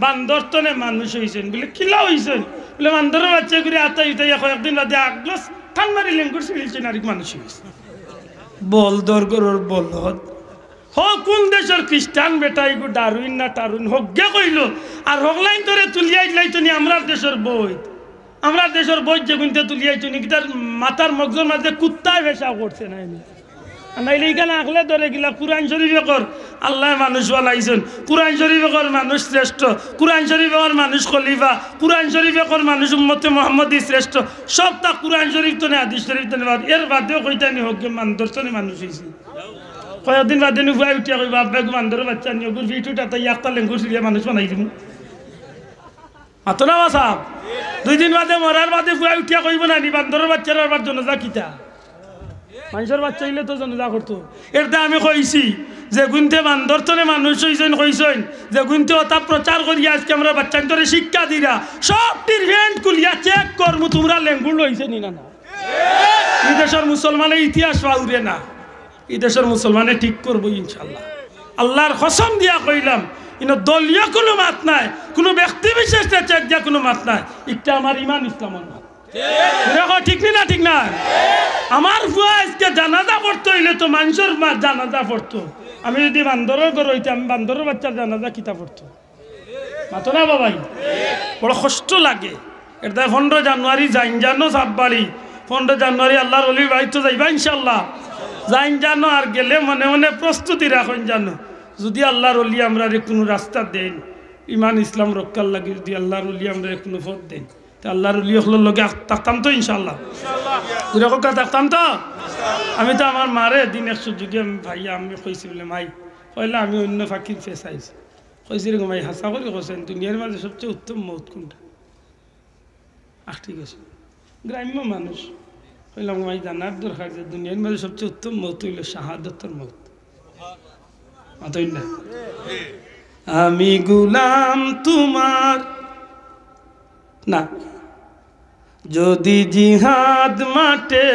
বান্দরতনে মানুষ হয়েছেন বলে কিলা হয়েছেন বলে বান্দরের বাচ্চা করে আতাই উঠাই কয়েকদিন বাদে আগলস টান মারি লেঙ্গুর ছিঁড়েছেন আর মানুষ হয়েছে। বল দরগরের বলদ হোক কোন দেশের খ্রিস্টান বেটাই গো ডারুইন না টারুইন হজ্ঞে কইল আর হগলাইন ধরে তুলিয়াই লাইতো নি আমরা দেশের বই, আমরা দেশের বই যে গুনতে তুলিয়াইতো নি তার মাথার মগজের মাঝে কুত্তায় ভেসা করছে না নাইলে এখানে আগলে ধরে গেলা কুরআন শরীফের আল্লাহ মানুষ বানাইছেন, কুরআন শরীফের মানুষ শ্রেষ্ঠ, কুরআন শরীফের মানুষ খলিফা, কুরআন শরীফের মানুষ উম্মতে মুহাম্মদী শ্রেষ্ঠ, সবটা কুরআন শরীফ তো না হাদিস শরীফ তো না। এর বাদেও কইতানি হোক মানদর্শনে মানুষ হয়েছে। কয়েকদিন বাদে নুফাই উঠিয়া কইবা আব্বাকে বান্দরের বাচ্চা নিয়ে গুর ভিট উঠা তাই একটা লেঙ্গুর সিরিয়া মানুষ বানাই দিব মাতো না সাহেব। 2 দিন বাদে মরার বাদে ফুয়াই উঠিয়া কইব না নি বান্দরের বাচ্চার আবার জনজা কিতা মানুষের বাচ্চা হইলে তো জনজা করতো। এটা আমি কইছি যে গুনতে বান্দরতনে মানুষ হইছেন কইছেন যে গুনতে ওটা প্রচার করিয়া আজকে আমরা বাচ্চান্তরে শিক্ষা দিরা সব টিরভেন্ট কুলিয়া চেক করমু তোমরা লেঙ্গুর লইছে নি না। এই দেশের মুসলমানের ইতিহাস পাউরে না, এই দেশের মুসলমানে ঠিক করবো ইনশাল্লাহ। আল্লাহর কসম দিয়া কইলাম ইনো দলীয় কোনো মাত নাই, কোনো ব্যক্তি বিশেষ চেক দিয়া কোনো মাত নাই, এটা আমার ইমান ইসলামের মাত। ঠিক না ঠিক না? আমার বুয়া আজকে জানাজা পড়তে হইলে তো মানুষের জানাজা পড়তো, আমি যদি বান্দরের ঘর হইতে আমি বান্দরের বাচ্চার জানাজা কিতা পড়তো মাতো না বাবাই? বড় কষ্ট লাগে। এটা 15 জানুয়ারি যাইন জানো সাববাড়ি, 15 জানুয়ারি আল্লাহর অলির বাড়ি তো যাইবা ইনশাল্লাহ, যাইন জানো আর গেলে মনে মনে প্রস্তুতি রাখেন জানো যদি আল্লাহর অলি আমরা কোনো রাস্তা দেন ইমান ইসলাম রক্ষার লাগে, যদি আল্লাহর অলি আমরা কোনো পথ দেন আল্লাহর অলি হলোর লগে থাকতাম তো ইনশাল্লাহ, থাকতাম তো। আমি তো আমার মারে দিন 100 যুগে ভাইয়া আমি কইছি বলে মাই কইলে আমি অন্য ফাঁকির ফেস আইছি কইছি রে মাই হাসা করে কইছেন দুনিয়ার মাঝে সবচেয়ে উত্তম মৌত কোনটা? ঠিক আছে গ্রাম্য মানুষ কইলাম মাই জানার দরকার যে দুনিয়ার মাঝে সবচেয়ে উত্তম মৌত হইল শাহাদতের মৌত। মাতই না আমি গুলাম তোমার না, যদি জিহাদ মাঠে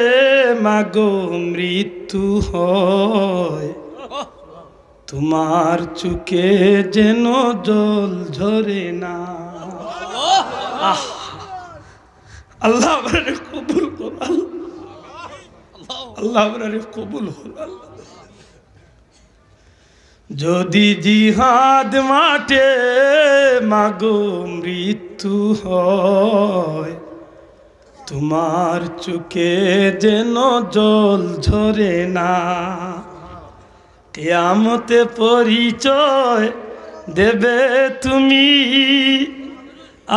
মাগো মৃত্যু হয় তোমার চুকে যেন জল ঝরে না। আল্লাহ কবুল কর, আল্লাহ কবুল হল। যদি জিহাদ মাঠে মাগো মৃত্যু হয় তোমার চোখে যেন জল ঝরে না, কিয়ামতে পরিচয় দেবে তুমি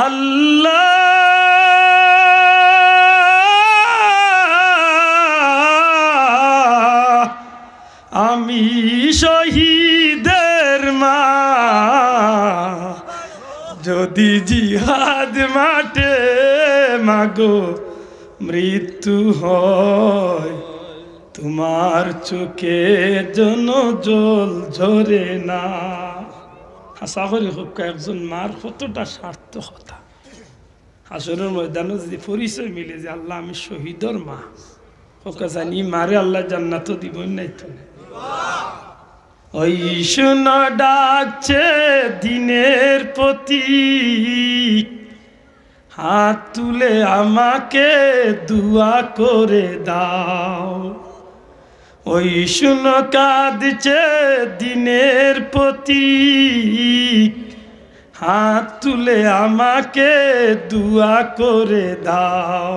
আল্লাহ আমি শহীদের মা। যদি জিহাদ মাঠে মাগো মৃত্যু হয় তোমার চোখে যেন জল ঝরে না। আশা করি হোক একজন মার কতটা সার্থকতা, হাসরের ময়দানে যদি পরিচয় মিলে যে আল্লাহ আমি শহীদর মা, ওকে জানি মারে আল্লাহ জান্নাত দিবই নাই তো। ওই শোনা ডাকছে দিনের প্রতি, হাত তুলে আমাকে দুয়া করে দাও। ওই শুনো কাঁদছে দিনের প্রতি, হাত তুলে আমাকে দুয়া করে দাও।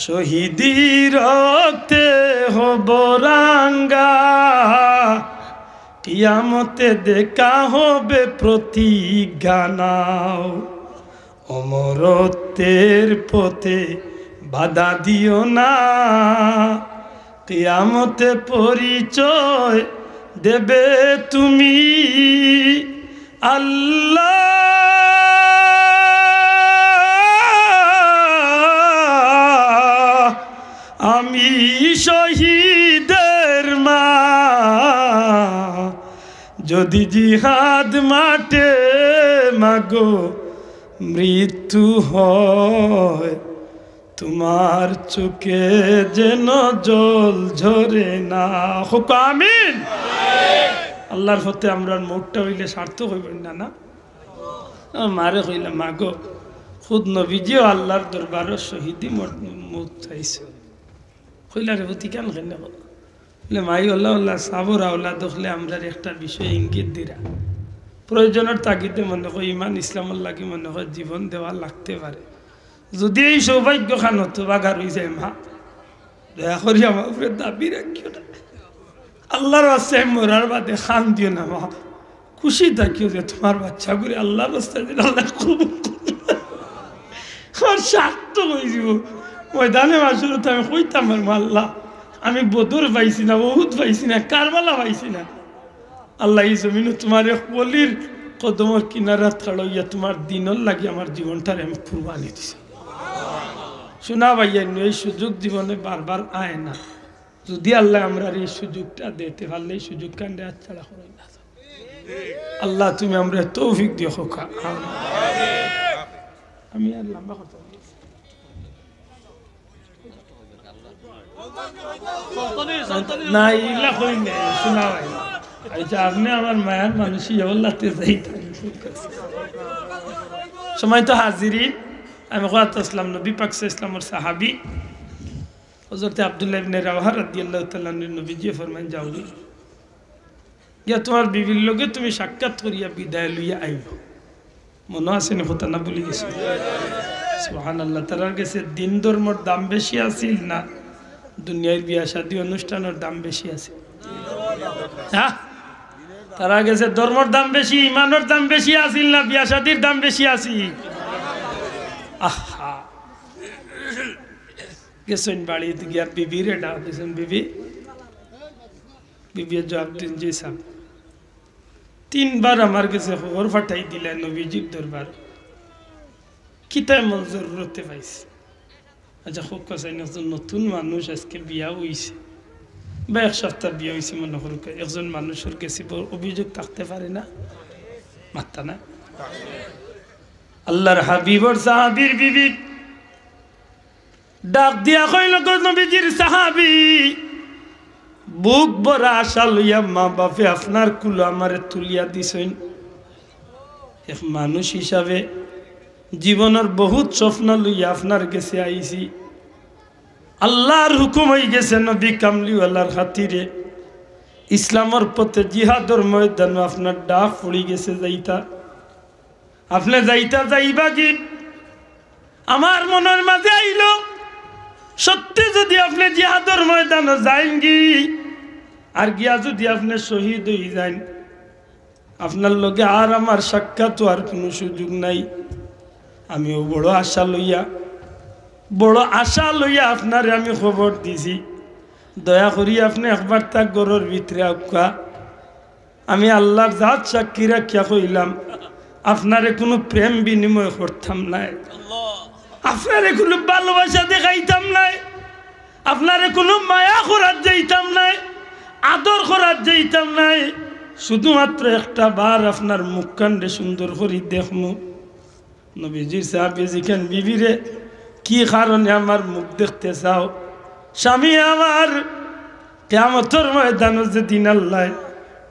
শহীদি রক্তে হব রাঙ্গা কিয়ামতে দেখা হবে প্রতিজ্ঞা নাও অমরত্বের পথে বাধা দিও না কিয়ামতে পরিচয় দেবে তুমি আল্লাহ আমি শহীদের মা যদি জিহাদ মাঠে মাগো মৃত্যু হয় তোমার চোখে যেন জল ঝরে না হোক আমিন আল্লাহর হতে আমরা মুখটা হইলে সার্থক হইবেন না না মারে হইলে মাগো খুদ নবীজিও আল্লাহর দরবারও শহীদি মুখ চাইছে হইলারে হতি কেন কেন বলে মাই আল্লাহ আল্লাহ সাবর আল্লাহ দেখলে আমরা একটা বিষয় ইঙ্গিত দিরা প্রয়োজনের তাগিদে মনে হয় ইমান ইসলামের লাগে মনে হয় জীবন দেওয়া লাগতে পারে যদি এই সৌভাগ্য খান হতো বাগার হয়ে যায় মা দয়া করি আমার উপরে দাবি রাখিও না আল্লাহর রাস্তায় মরার বাদে খান দিও না মা খুশি থাকিও যে তোমার বাচ্চা করে আল্লাহর রাস্তায় আল্লাহ কবুল আমার স্বার্থ হয়ে যাব ময়দানে মাসুর তো আমি কইতাম আল্লাহ আমি বদর পাইছি না বহুত পাইছি না কারবালা পাইছি না আল্লাহ এই জমিন তোমার বলির কদমর কিনারা থাড়ইয়া তোমার দিনর লাগে আমার জীবনটার আমি কুরবানি দিছি শোনা ভাইয়া এই সুযোগ জীবনে বারবার আয় না যদি আল্লাহ আমরা এই সুযোগটা দিতে পারলে এই সুযোগ কাণ্ডে আচ্ছাড়া করে না আল্লাহ তুমি আমরা তৌফিক দিও খোকা আমি আর লম্বা কথা না ইলা কই না শোনা ভাই আচ্ছা আপনি আমার মায়ার মানুষই আল্লাহতে যাইতেন সময় তো হাজিরিন আমি কত ইসলাম নবী পাক ইসলামের সাহাবী হযরত আব্দুল্লাহ ইবনে রাওয়াহা রাদিয়াল্লাহু তাআলা নবীজি ফরমান যাওগি গিয়া তোমার বিবির লগে তুমি সাক্ষাৎ করিয়া বিদায় লইয়া আইও মনে আছে না কথা না ভুলে গেছি সুবহানাল্লাহ তার কাছে দিন ধর্মের দাম বেশি আছিল না দুনিয়ার বিয়া শাদী অনুষ্ঠানের দাম বেশি আছে হ্যাঁ তারা গেছে ধর্মের দাম বেশি ইমানের দাম বেশি আছিল না বিয়া শাদীর দাম বেশি আছে আহা গেছেন বাড়িতে গিয়া বিবিরে ডাক দিয়েছেন বিবি বিবির জবাব দিন জি সাহেব 3 বার আমার কাছে খবর পাঠাই দিলেন নবীজির দরবার কিতাব মন জরুরতে পাইছে আচ্ছা খুব কাছে নতুন মানুষ আজকে বিয়া হইছে বা এক সপ্তাহ বিয়া হইছে মনে করুক একজন মানুষের কাছে অভিযোগ থাকতে পারে না মাত্তা না আল্লাহর হাবিবর সাহাবীর বিবি ডাক দিয়া কইল নবীজির সাহাবী বুক ভরা আশা লইয়া মা বাপে আপনার কুলো আমারে তুলিয়া দিছেন এক মানুষ হিসাবে জীবনের বহুত স্বপ্ন লইয়া আপনার কাছে আইছি আল্লাহর হুকুম হয়ে গেছে নবী কামলিওয়ালার খাতিরে ইসলামের পথে জিহাদর ময়দান আপনার ডাক পড়ে গেছে যাইতা আপনি যাইতা যাইবা কি আমার মনের মাঝে আইল সত্যি যদি আপনি জিহাদর ময়দানে যাইন কি আর গিয়া যদি আপনি শহীদ হয়ে যান আপনার লগে আর আমার সাক্ষাৎ আর কোনো সুযোগ নাই আমিও বড় আশা লইয়া আপনারে আমি খবর দিছি দয়া করি আপনি একবার তাক গরুর ভিতরে আউকা আমি আল্লাহর জাত সাক্ষী রাখিয়া কইলাম আপনারে কোনো প্রেম বিনিময় করতাম নাই আপনারে কোনো ভালোবাসা দেখাইতাম নাই আপনারে কোনো মায়া করার যাইতাম নাই আদর করার যাইতাম নাই শুধুমাত্র একটা বার আপনার মুখ কাণ্ডে সুন্দর করি দেখমু নবীজির সাহাবী জিকেন বিবিরে কি কারণে আমার মুখ দেখতে চাও স্বামী আমার কিয়ামতের ময়দানে যেদিন আল্লাহ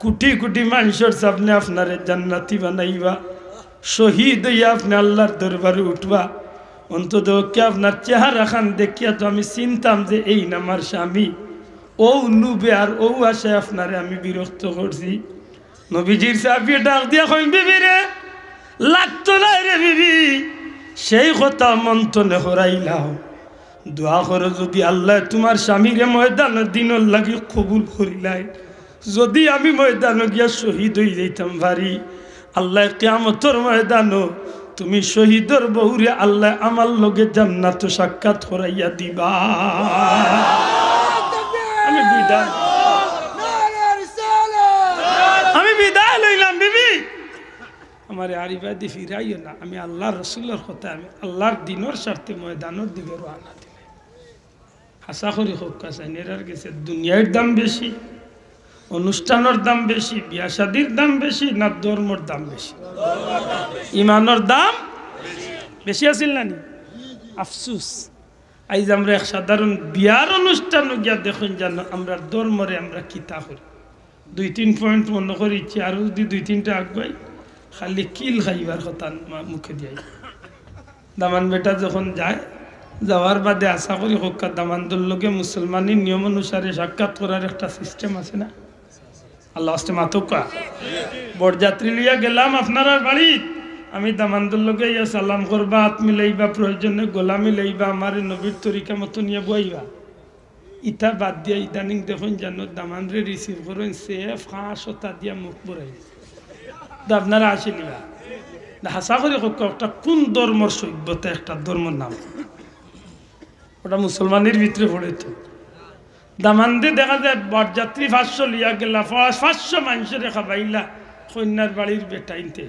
কোটি কোটি মানুষের সামনে আপনারে জান্নাতি বানাইবা শহীদ হইয়া আপনি আল্লাহর দরবারে উঠবা অন্তত কে আপনার চেহারা খান দেখিয়া তো আমি চিনতাম যে এই নামার স্বামী ও লুবে আর ও আশায় আপনারে আমি বিরক্ত করছি নবীজির সাহাবী ডাক দিয়া কইন বিবিরে লাগতো না রে বিবি সেই কথা মন্থনে হরাইলাও দোয়া করো যদি আল্লাহ তোমার স্বামীরে ময়দানের দিনের লাগি কবুল করিলাই যদি আমি ময়দানে গিয়া শহীদ হয়ে যাইতাম ভারি, আল্লাহ কিয়ামতের ময়দানও তুমি শহীদের বহুরে আল্লাহ আমার লগে জান্নাত সাক্ষাৎ করাইয়া দিবা। আমি বিদায় লইলাম বিবি, আমার আরিবাদি ফিরাইও না। আমি আল্লাহর রসুলের কথা, আমি আল্লাহর দিনের স্বার্থে ময়দানের দিকে রওনা দিলে আশা করি হোক কাছাইন এরার গেছে দুনিয়ার দাম বেশি, অনুষ্ঠানের দাম বেশি, বিয়া শাদির দাম বেশি না ধর্মর দাম বেশি? ইমানের দাম বেশি আছিল না নি? আফসুস আইজ আমরা এক সাধারণ বিয়ার অনুষ্ঠান গিয়া দেখুন জানো আমরা ধর্মরে আমরা কিতা করি। 2-3 পয়েন্ট মনে করিছি, আরো যদি 2-3টা আগুয়াই খালি কিল খাইবার কথা মুখে দিয়ে। দামান বেটা যখন যায়, যাওয়ার বাদে আশা করি হোক দামানদুর লোকে মুসলমানের নিয়ম অনুসারে সাক্ষাৎ করার একটা সিস্টেম আছে না? আল্লাহ আস্তে মাতকা বরযাত্রী লইয়া গেলাম আপনার বাড়ি, আমি দামানদুর লোকে ইয়া সালাম করবা, হাত মিলাইবা, প্রয়োজনে গোলা মিলাইবা, আমার নবীর তরিকা মতো নিয়ে বইবা। ইটা বাদ দিয়া ইদানিং দেখুন জানো দামানরে রিসিভ করেন সে 500টা দিয়া মুখ বরাই আপনারা আসিলিবা। হাসা করে একটা কোন ধর্মর সভ্যতা একটা ধর্মের নাম, ওটা মুসলমানের ভিতরে পড়ে। তো দামান দিয়ে দেখা যায় বরযাত্রী 500 লিয়া গেলা, 500 মানুষের খাবাইলা কন্যার বাড়ির বেটাইনতে।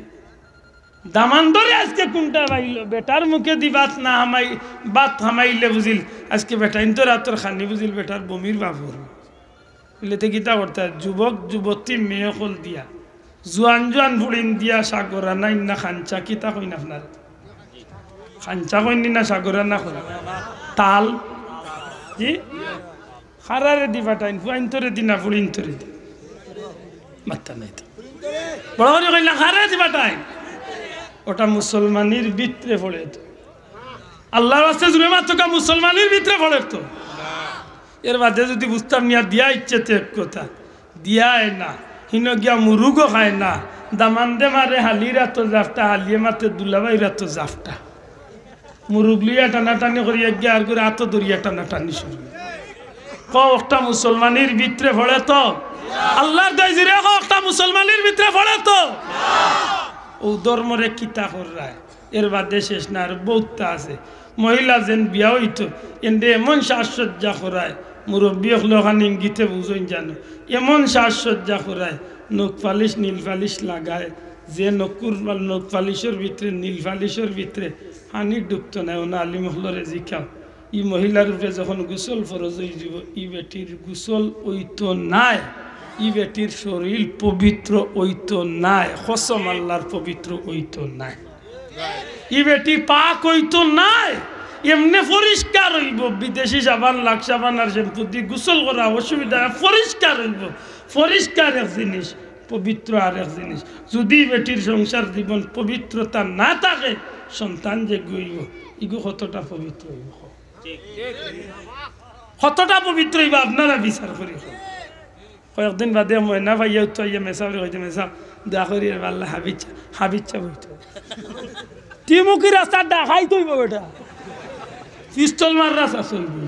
দামান ধরে আজকে কোনটা বাইল বেটার মুখে দি বাত না হামাই, বাত হামাইলে বুঝিল আজকে বেটাইন তো রাতর খানি বুঝিল বেটার বমির বাবুর বলেতে গীতা করতে যুবক যুবতী মেয়ে হল দিয়া জোয়ান জোয়ান ফুড়িন দিয়া সাগরা নাই না খাঞ্চা কিতা কইন আপনার খাঞ্চা কইনি না সাগরা না কই তাল জি খারারে দি বাটাইন ফুয়াইন তোরে দি না ফুড়িন তোরে দি মাত্তা নাই তো বড় করে কইলা খারারে দি বাটাইন, ওটা মুসলমানের ভিতরে পড়ে। তো আল্লাহর রাস্তায় জুড়ে মাত্র মুসলমানের ভিতরে পড়ে। তো এর বাদে যদি বুঝতাম নিয়া দিয়া ইচ্ছে তো এক কথা দিয়ায় না, হিন গিয়া মুরুগও খায় না, দামান দে মারে হালিরা তো জাফটা, হালিয়ে মাতে দুলাবাইরা তো জাফটা, মুরুগ লইয়া টানাটানি করিয়া গিয়া আর করে আত দরিয়া টানাটানি শুরু একটা মুসলমানের ভিতরে পড়ে। তো আল্লাহর দায় জুড়ে একটা মুসলমানের ভিতরে পড়ে। তো ও ধর্মরে কিতা করায় এর বাদে শেষ না, আর বহুতটা আছে। মহিলা যেন বিয়া হইতো এনে এমন সাজসজ্জা করায়, মুরব্বী হলোখান ইঙ্গিতে বুঝুন জানো, এমন সাজসজ্জা করায়, নখ পালিশ নীল পালিশ লাগায়, যে নকুর নখ পালিশের ভিতরে নীল পালিশের ভিতরে হানি ডুবতো না। ওনা আলিম হলরে জিখাও ই মহিলার উপরে যখন গোসল ফরজ হয়ে যাব, ই বেটির গোসল ওইতো নাই, ই বেটির শরীর পবিত্র ওইতো নাই, কসম আল্লাহর পবিত্র ওইতো নাই, ই বেটি পাক ওইতো নাই, এমনি পরিষ্কার হইব। বিদেশি সাবান লাখ সাবান আর শ্যাম্পু দিয়ে গোসল করা অসুবিধা, পরিষ্কার হইব। পরিষ্কার এক জিনিস, পবিত্র আর এক জিনিস। যদি বেটির সংসার জীবন পবিত্রতা না থাকে, সন্তান যে গইব ইগো কতটা পবিত্র হইব, কতটা পবিত্র হইব আপনারা বিচার করি। কয়েকদিন বাদে ময়না ভাইয়া উত্তর আইয়া মেসাবরে হইতে মেসা দয়া করি আল্লাহ হাবিচ্ছা হাবিচ্ছা বইত তিমুখী রাস্তা ডাকাই তৈব বেটা পিস্তল মার রাস্তা চলবি।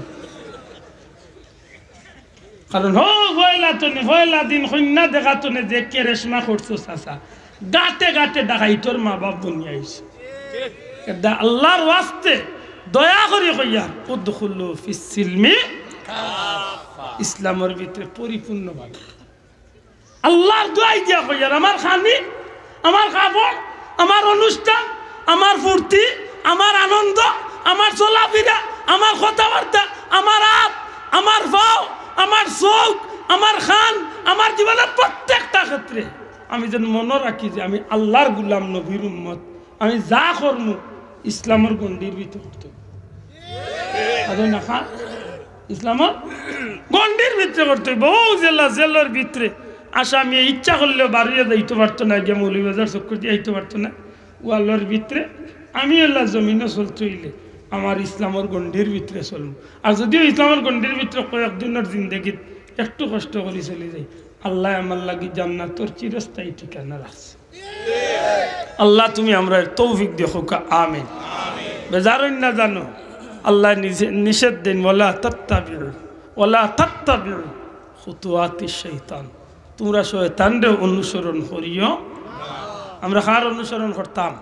কারণ হয়লা দিন কন্যা দেখাতনে যে কেরেশমা করছো চাচা, গাতে গাতে ডাকাই তোর মা বাপ বনিয়ে আইছে। আল্লাহর ওয়াস্তে দয়া করি কইয়া উদখুলু ফিস সিলমি ইসলামের ভিতরে পরিপূর্ণভাবে আল্লাহর দোয়াই দিয়া কইয়ার আমার খানি, আমার কাপড়, আমার অনুষ্ঠান, আমার ফুর্তি, আমার আনন্দ, আমার চলাফেরা, আমার কথাবার্তা, আমার হাত, আমার পাও, আমার চোখ, আমার খান, আমার জীবনের প্রত্যেকটা ক্ষেত্রে আমি যেন মনে রাখি যে আমি আল্লাহর গুলাম, নবীর উম্মত। আমি যা করবো ইসলামের গণ্ডির ভিতরে করতে হবে না, খান ইসলামের গণ্ডির ভিতরে করতে হবে। বহু জেলা জেলার ভিতরে আসামি ইচ্ছা করলেও বাড়িয়ে যাইতে পারতো না, গিয়ে মৌলভীবাজার চক্কর দিয়ে আইতে পারতো না। ওয়াল্লার ভিতরে আমি আল্লাহ জমিনে চলতে হইলে আমার ইসলামের গণ্ডির ভিতরে চলবো। আর যদিও ইসলামের গণ্ডির ভিতরে কয়েকদিনের জিন্দগিত একটু কষ্ট করে চলে যাই, আল্লাহ আমার লাগি জান্নাতের চিরস্থায়ী ঠিকানা রাখছে। আল্লাহ তুমি আমরা তৌফিক দেখো, আমিন। বেজারই না জানো আল্লাহ নিষেধ দেন ওয়ালা তাত্তাবিউ খুতুওয়াতিশ শাইতান, তোমরা শয়তানরে অনুসরণ করিও। আমরা কার অনুসরণ করতাম?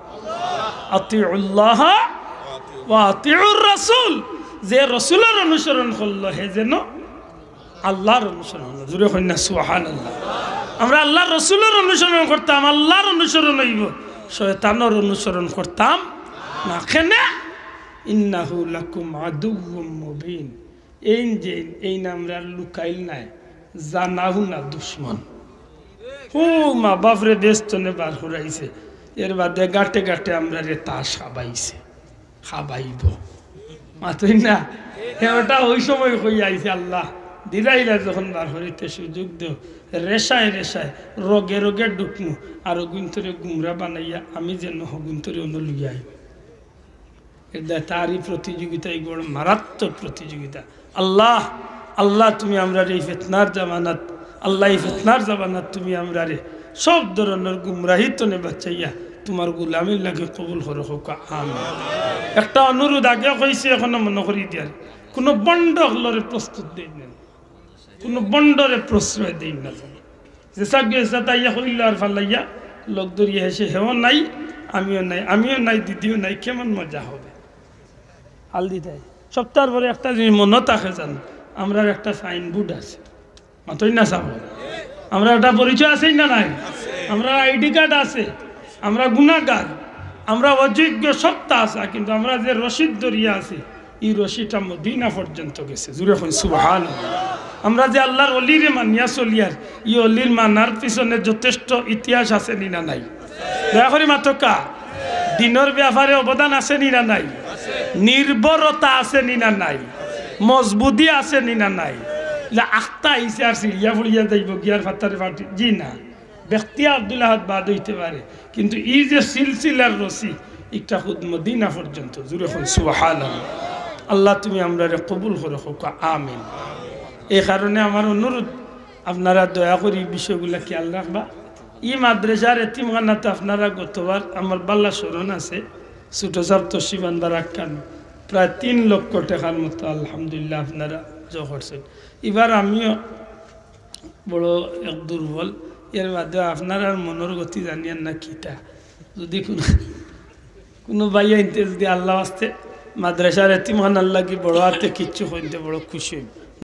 আতিউল্লাহ ওয়া আতিউর রাসূল। যে রাসূলের অনুসরণ করলো হে যেন আল্লাহর অনুসরণ হলো। জোরে কই না সুবহানাল্লাহ। আমরা আল্লাহর রাসূলের অনুসরণ করতাম, আল্লাহর অনুসরণ হইব, শয়তানের অনুসরণ করতাম না। কেন? ইন্নাহু লাকুম আদুউম মুবিন। এই আমরা লুকাইল নাই, জানাহু না দুশ্মন। মা বাপরে বেস্তনে বার হরাইছে, এর বাদে গাটে গাটে আমরা রে তাস খাবাইছে, খাবাইব মাতই না। ওটা ওই সময় কই আইছে আল্লাহ দিলাইলা যখন বার হরিতে সুযোগ দেও, রেশায় রেশায় রোগে রোগে ডুকমু আর গুন্তরে গুমরা বানাইয়া আমি যেন গুন্তরে অন্য লুইয়াই। তারই প্রতিযোগিতা, এই বড় মারাত্মক প্রতিযোগিতা। আল্লাহ আল্লাহ তুমি আমরা রে ফিতনার জামানাত, আল্লাহ এই ফিতনার জামানাত তুমি আমরা রে সব ধরনের গুমরাহিত নে বাঁচাইয়া তোমার গোলামির লাগে কবুল করে হোক, আমিন। একটা অনুরোধ আগে কইছি, এখনো মনে করি দিয়ার, কোনো বন্ড হলরে প্রস্তুত দেন না, কোনো বন্ডরে প্রশ্রয় দেন না। যে সাগে সাতাইয়া হইল আর ফালাইয়া লোক দরিয়া এসে হেও নাই, আমিও নাই দিদিও নাই, কেমন মজা হবে। হালদি দেয় সপ্তাহের পরে একটা জিনিস মনে থাকে, জান আমরা একটা সাইনবোর্ড আছে, মাতই না সাব, আমরা একটা পরিচয় আছে না নাই, আমরা আইডি কার্ড আছে, আমরা গুণাগার, আমরা অযোগ্য সত্তা আছে, কিন্তু আমরা যে রশিদ দরিয়া আছে এই রশিদটা মদিনা পর্যন্ত গেছে। জুড়ে হই সুবহানাল্লাহ। আমরা যে আল্লাহর অলিরে মানিয়া চলিয়ার, ই অলির মানার পিছনে যথেষ্ট ইতিহাস আছে নি না নাই? দয়া করে মাতকা দিনের ব্যাপারে অবদান আছে নি না নাই? নির্ভরতা আছে নি না নাই? মজবুতি আছে নি না নাই? আখতা আইসে আর সিরিয়া ফুড়িয়া যাইব গিয়ার ফাতারে ফাটি, জি না, ব্যক্তি আব্দুল্লাহ বাদ হইতে পারে, কিন্তু এই যে সিলসিলার রশি একটা খুদ মদিনা পর্যন্ত। জুড়ে হই সুবহানাল্লাহ। আল্লাহ তুমি আমরা কবুল করে হোক, আমিন। এই কারণে আমার অনুরোধ, আপনারা দয়া করি বিষয়গুলা খেয়াল রাখবা। ই মাদ্রাসার এতিমখানাতে আপনারা গতবার আমার বাল্লা স্মরণ আছে, ছোট সাপ তসিবান বারাক্কান প্রায় 3 লক্ষ টাকার মতো আলহামদুলিল্লাহ আপনারা জো করছেন। এবার আমিও বড় এক দুর্বল, এর মধ্যে আপনারা মনের গতি জানিয়েন না কিতা, যদি কোনো বাইয়া ইনতে যদি আল্লাহ আসতে মাদ্রাসার এতিমখানার লাগি বড় হাতে কিচ্ছু হইতে বড় খুশি হইব।